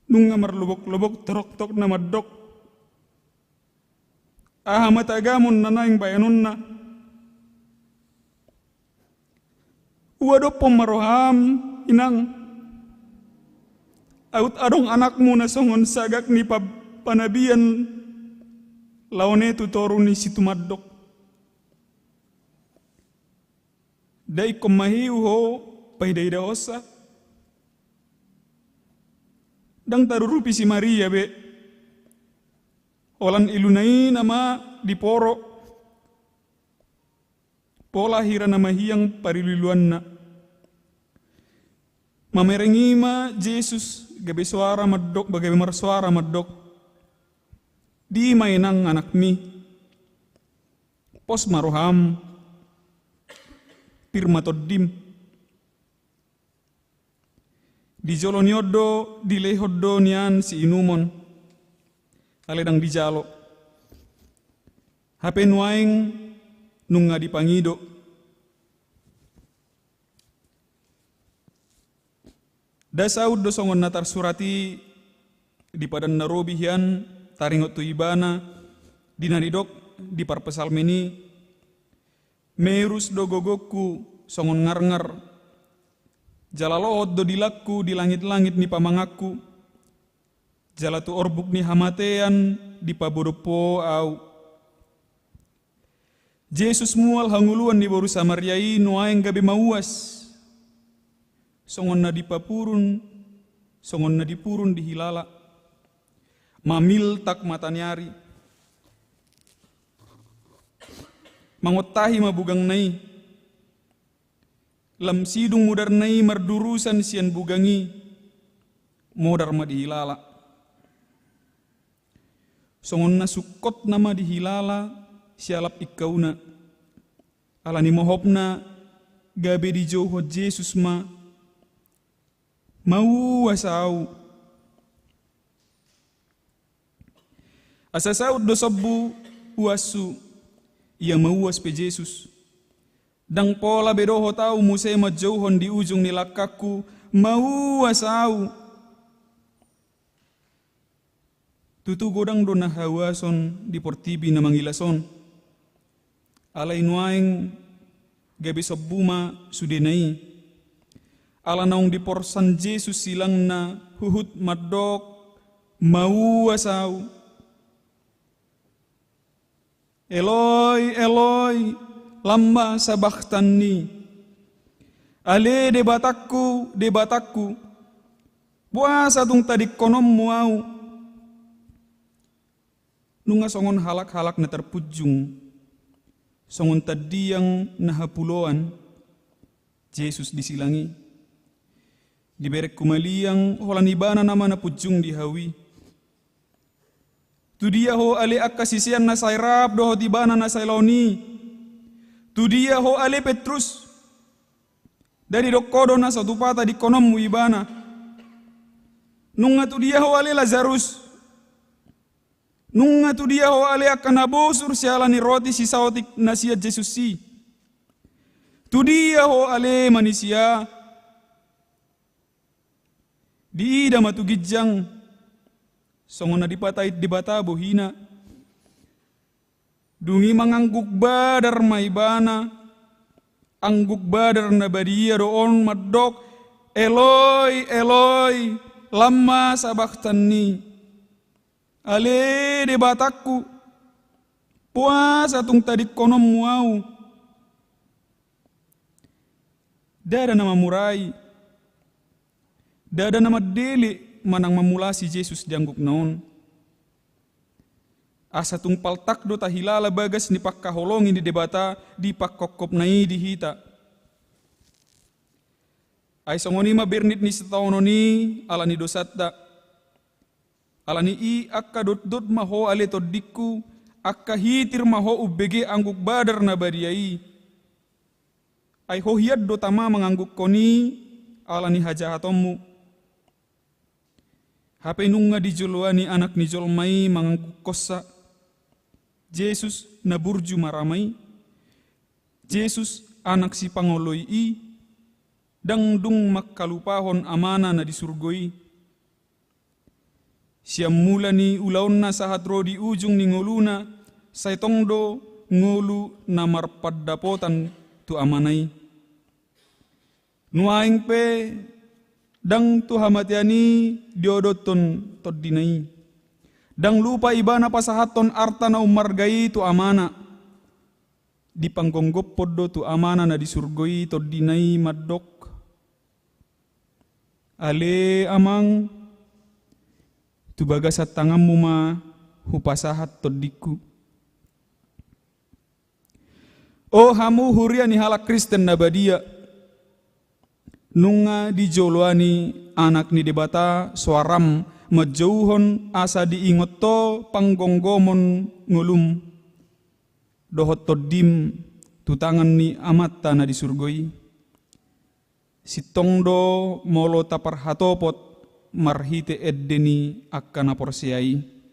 nunga marlubok-lubok terok-tok na maddok. Matagamun na naing bayanon na. Uwadop pemaroham inang. Aut adong anakmu na songon sagak ni panabian laone tu toru ni situ maddok. Dai komahiu ho paidai daosa. Dang tarurupi si Maria be. Olan ilunai nama diporo. Pola hira nama hiyang pariluan na. Mamerengima Jesus gabe suara maddok bagabe marsuara maddok. Di mainang anak mi. Pos maroham. Pirma toddim. Di jolonyodo di lehoddo nian si inumon. Aledang di jalo. Hape nuaing nunga di pangido. Dasaud do songon natar surati di padan narobihian taringot tu ibana dinadidok di parpesal meni merus do gogokku songon ngar-ngar jalaloot do dilakku di langit-langit ni pamangaku jalatu orbuk ni hamatean di pabodopo au Jesus mual hanguluan di boru Samariai nuaeng gabe mauas songon na dipapurun songon na dipurun di hilala mamil tak matanyari mangotahi mabugang nai lam sidung mudar nai mardurusan sian bugangi modar ma di hilala songon na sukot nama di hilala sialap ikauna alani mohopna gabe di jauh Jesus ma mau asau asasaud do sabbu uasu ia mauas pe Jesus dang pola bedoho tau muse majauhon di ujung nilakaku mau asau tutu godang do nahawason di portibi na mangilason alai nuaing gabi sabbuma sudenai ala naung di porsan Jesus silang na huhut madok mau asau Eloi Eloi lama sabachthani ale debatakku puasa tung tadi konom muau nunga songon halak-halak na terpujung songon tadi yang nahapuloan Jesus disilangi diberek kumaliang holan ibana nama na pujung di hawi. Tu dia ho ale akasisian na sairap doho tibana na sailoni. Tu dia ho ale Petrus. Dari dokodo na satu pata di konom mu ibana. Nunga tu dia ho ale Lazarus. Nunga tu dia ho ale akan nabosur sialani roti si sautik nasihat Jesus si. Tu dia ho ale manusia. Di ida matu gijang songon na dipatait di bata bohina dungi mangangguk badar maibana angguk badar na badia doon maddok Eloi Eloi lama sabachthani ale de batakku puasa tung tadi konom muau dada nama murai dada nama dele manang mamulasi Jesus diangguk naon. Asa tung paltak do tahilala bagas ni pakkaholongi di debata di pakkokop nai di hita. Ay songoni ma bernit ni setauno ni alani dosatta. Alani i akka dot maho ale toddiku akka hitir maho ubege angguk badar na bariai. Ay hohiad do tama mengangguk koni alani hajahatomu. Hape nunga di jolwani anak ni jolmai mangangguk kosa. Jesus na burju maramai, Jesus anak si pangoloi i, dangdung makkalupahon amana na di surgoi. Siam mula ni ulaon na sahat ro di ujung ni ngoluna, say tongdo ngolu na marpaddapotan tu amanai. Nuaing pe dang tu hamatiani diodoton toddinai. Dang lupa ibana pasahaton arta na umargai tu amana. Di panggonggop poddo tu amana na di surgoi toddinai maddok. Ale amang tu bagasat tanganmu ma hupasahat toddiku. Oh hamu huria ni halak Kristen na badia. Nunga di joloani anak ni debata suaram majauhon asa diingot to panggonggomon ngulum. Dohot toddim tutangan ni amatta na di surgoi. Sitongdo molo taparhatopot marhite eddeni akkana porsiai.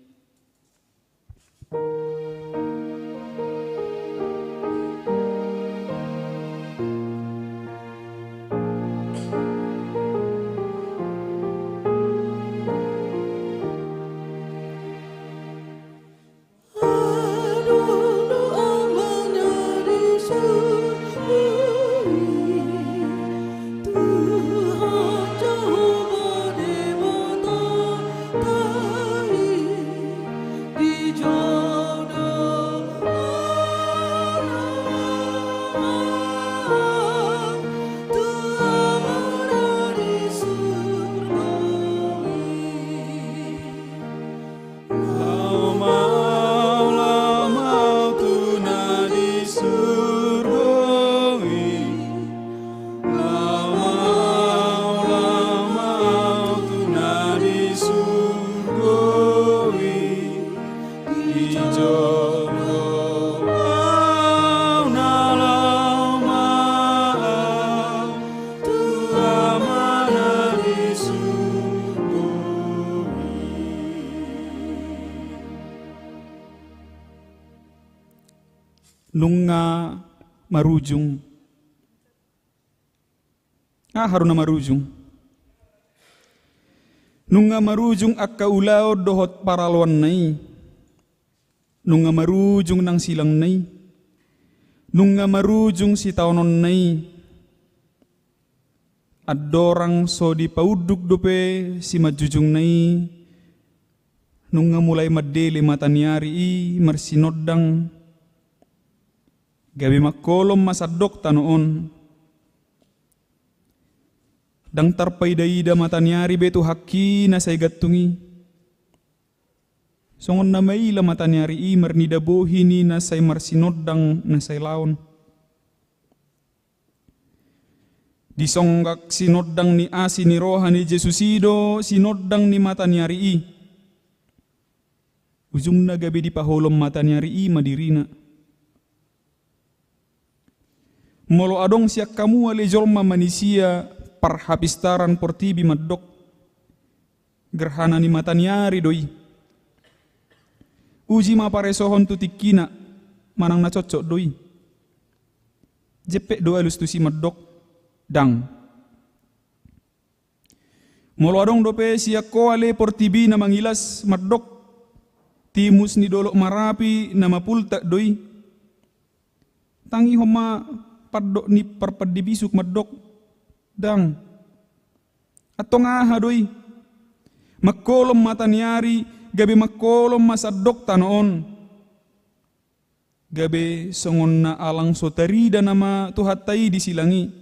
Nunga marujung. Haruna marujung. Nunga marujung akka ulao dohot paralwan nai. Nunga marujung nang silang nai. Nunga marujung si taonon nai. Adorang so di pauduk dope si majujung nai. Nunga mulai madele mataniari i marsinodang. Gabi makolom masadok tanoon. Dang tarpaydaida mataniari betu haki na say gatungi. Songon na maila mataniari i marnidabohi ni na say marsinodang na say laon. Disonggak sinodang ni asi ni roha ni Jesusido sinodang ni mataniari i. Ujung na gabi di paholom mataniari i madirina. Molo adong siak kamu ale jolma manisia parhapistaran portibi maddok. Gerhana ni mataniari doi. Uji ma paresohon tutikina manang na cocok doi. Jepek doa lustusi maddok dang. Molo adong dope siak ko ale portibi na mangilas maddok. Timus ni dolok marapi na mapulta doi. Tangi homa padok ni parpadi bisuk maddok dang atong doi makolom mataniari gabe makolom masadok tanoon gabe songon na alang sotarida nama tuhatai disilangi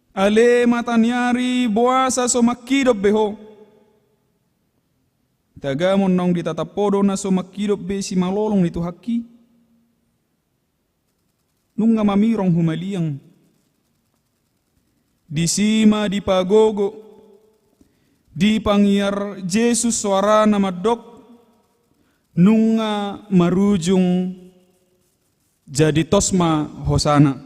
ale mataniari boasa so makidop beho tagamon nong ditatapodo na so makidop be si malolong ni tuhaki nunga mamirong humaliang. Di sima di pagogo, di pangiar Jesus suara nama dok, nunga marujung jadi tosma hosana.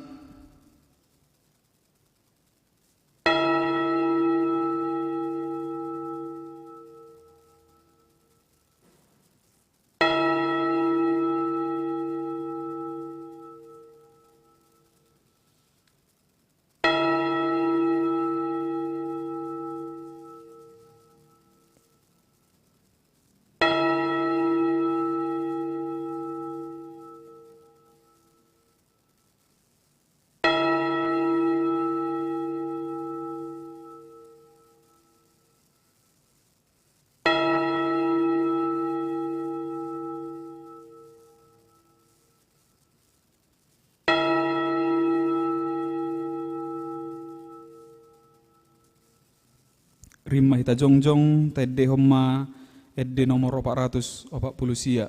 rimah hita jongjong tedde homma edde nomor 440 sia.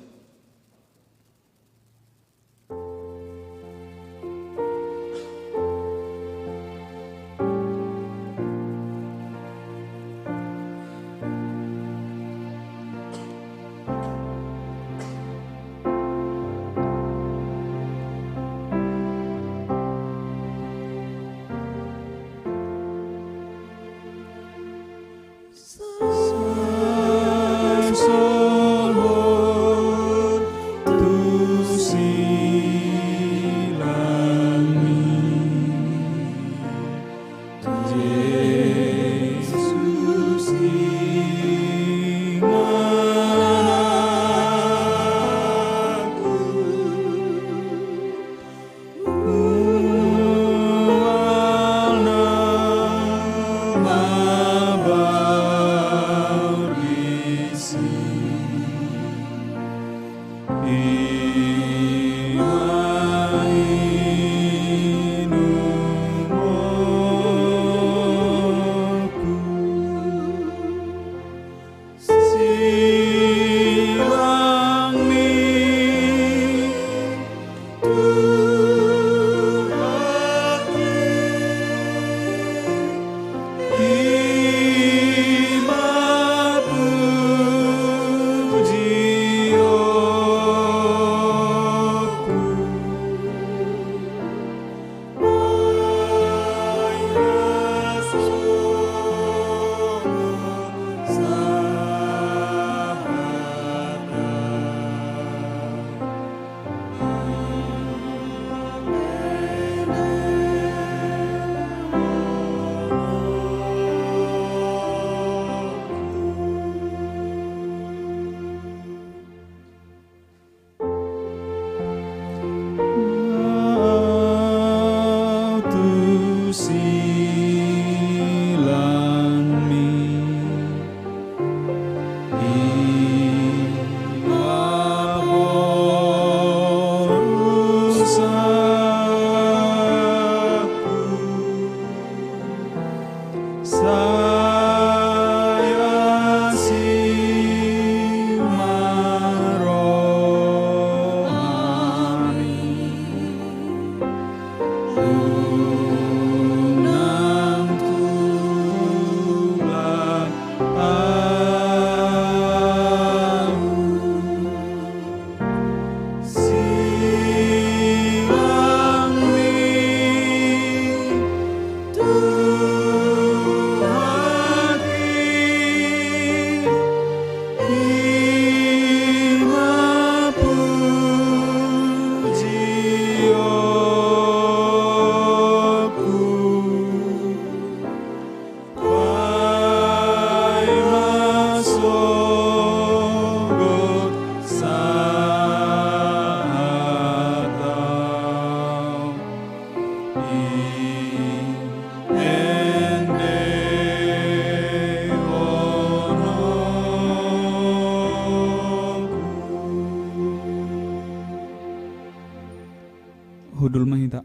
Hudul mahita.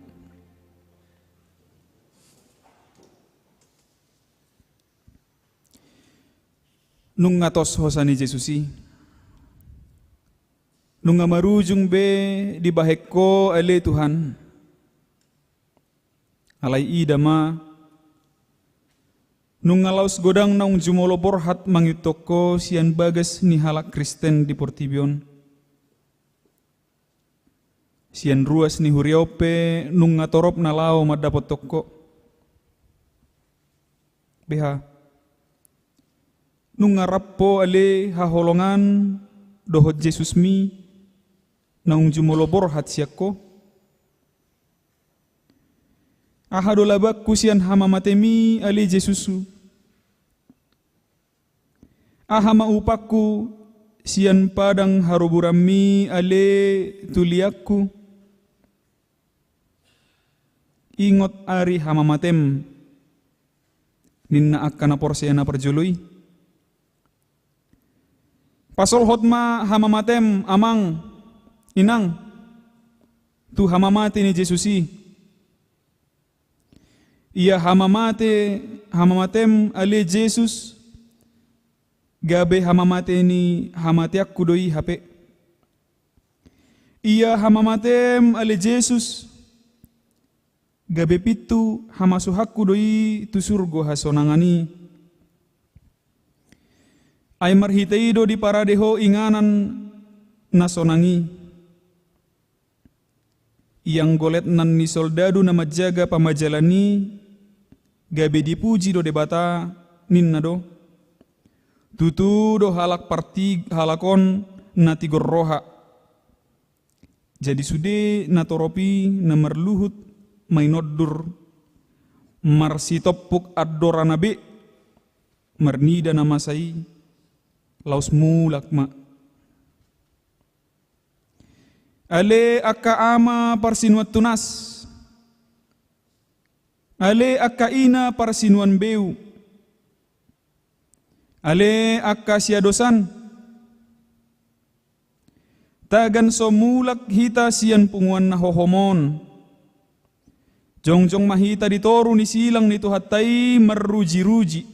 Nung ngatos hosani Jesusi. Nung marujung be di bahekko ale Tuhan. Alai idama. Nung ngalaus godang naung jumolo borhat mangyutoko sian bagas ni halak Kristen di Portibion. Sian ruas ni huriope nung ngatorop na lao madapot toko. Beha. Nung ngarapo ale haholongan dohot Jesus mi naung jumolobor hat siakko. Ahadolabak kusian hama matemi ale Jesusu. Ahama upakku sian padang haroburami ale tuliakku. Ingot ari hama matem ninna akkana porsiana perjului. Pasol hotma hama matem amang inang tu hama mate ni Jesusi. Ia hama matem ale Jesus gabe hamamate ni hamatiak kudoi hape. Ia hamamatem ale Jesus gabe pitu hamasuhakku doi tu surgo hasonangani. Ay marhitaido di paradeho inganan nasonangi. Yang golet nan ni soldadu na majaga pamajalani gabe dipuji do debata ninna do. Tutu do halak halakon na tigor roha. Jadi sude na toropi na merluhut mainoddur marsitopuk addoranabe marnida na masai laus mulak ma. Ale akka ama parsinuat tunas. Ale akka ina parsinuan beu. Ale akka siadosan. Tagan somulak hita sian punguan na hohomon. Jongjong mahita ditoru ni silang nito hatai meruji-ruji.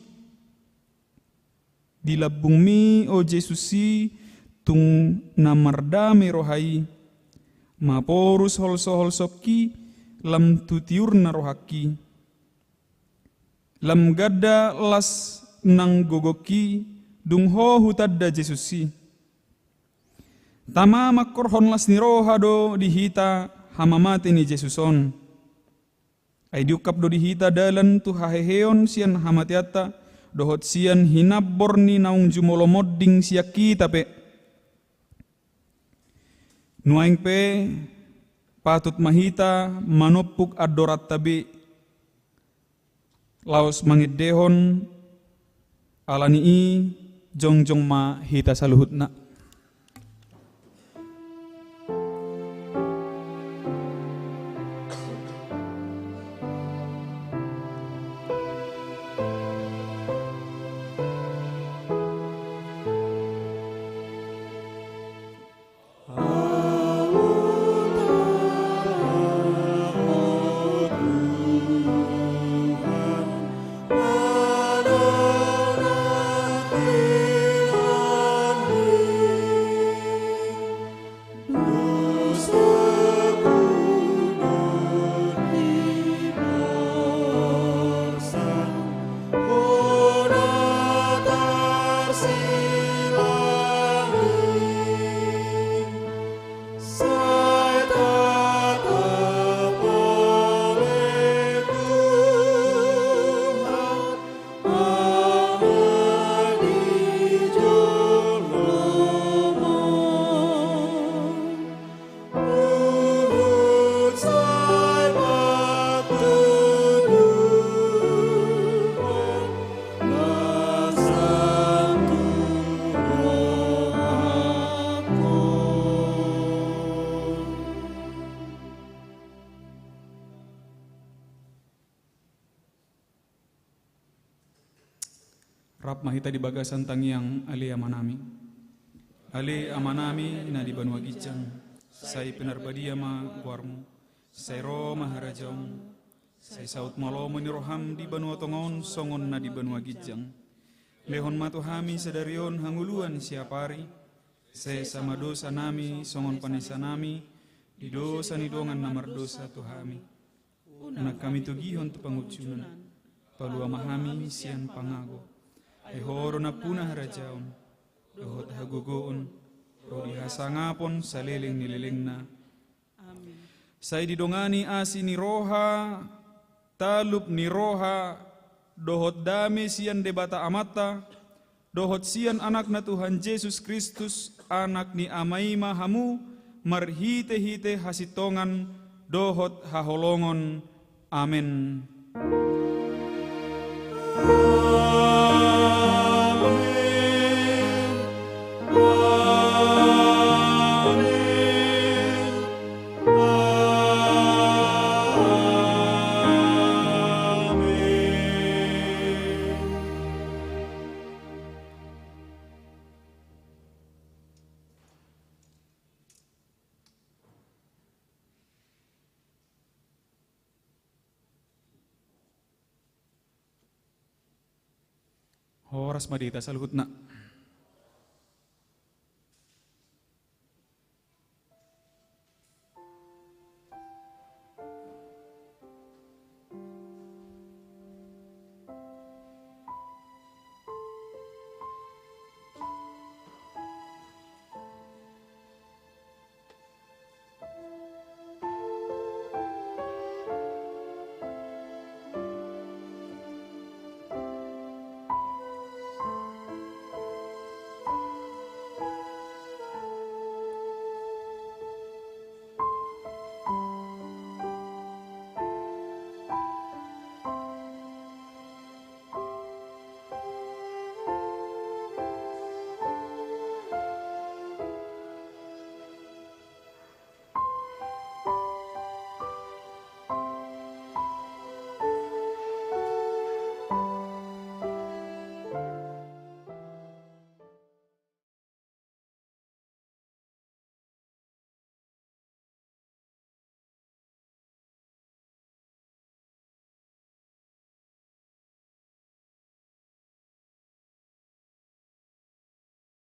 Dilabung mi o Jesusi tung namardame rohai. Maporus holso-holsoki lam tutiur na rohaki. Lam gada las nang gogoki dung ho hutadda Jesusi. Tama makorhon las ni rohado dihita hamamate ni Jesuson. Ay diukap do dihita dalan tu haheheon sian hamatiata dohot sian hinabor ni naung jumolomodding siak kita pe. Nuaing pe patut mahita manupuk adorat tabi laos mangidehon alani jongjong ma hita saluhutna. Rap mahita di bagasan tangiang ali amanami. Ali amanami na di banua gijang. Sai penarbadia ma guarmu. Sai ro maharajam. Sai saut malomo ni roham di banua tongon songon na di banua gijang. Lehon matu hami sadarion hanguluan siapari. Sai sama dosa nami songon panesa nami. Di dosa ni dongan namar dosa tuhami. Anak kami tu gihon tu pangucunan. Palua mahami sian pangago. Ehoro na punah rajaon, dohot hagugoon, rodi hasangapon saliling nililing na. Say didongani asi ni roha, talup ni roha, dohot dami sian debata amata, dohot sian anak na Tuhan Yesus Kristus, anak ni amaima hamu, marhite-hite hasitongan, dohot haholongon. Amen. Horas madita saluhutna.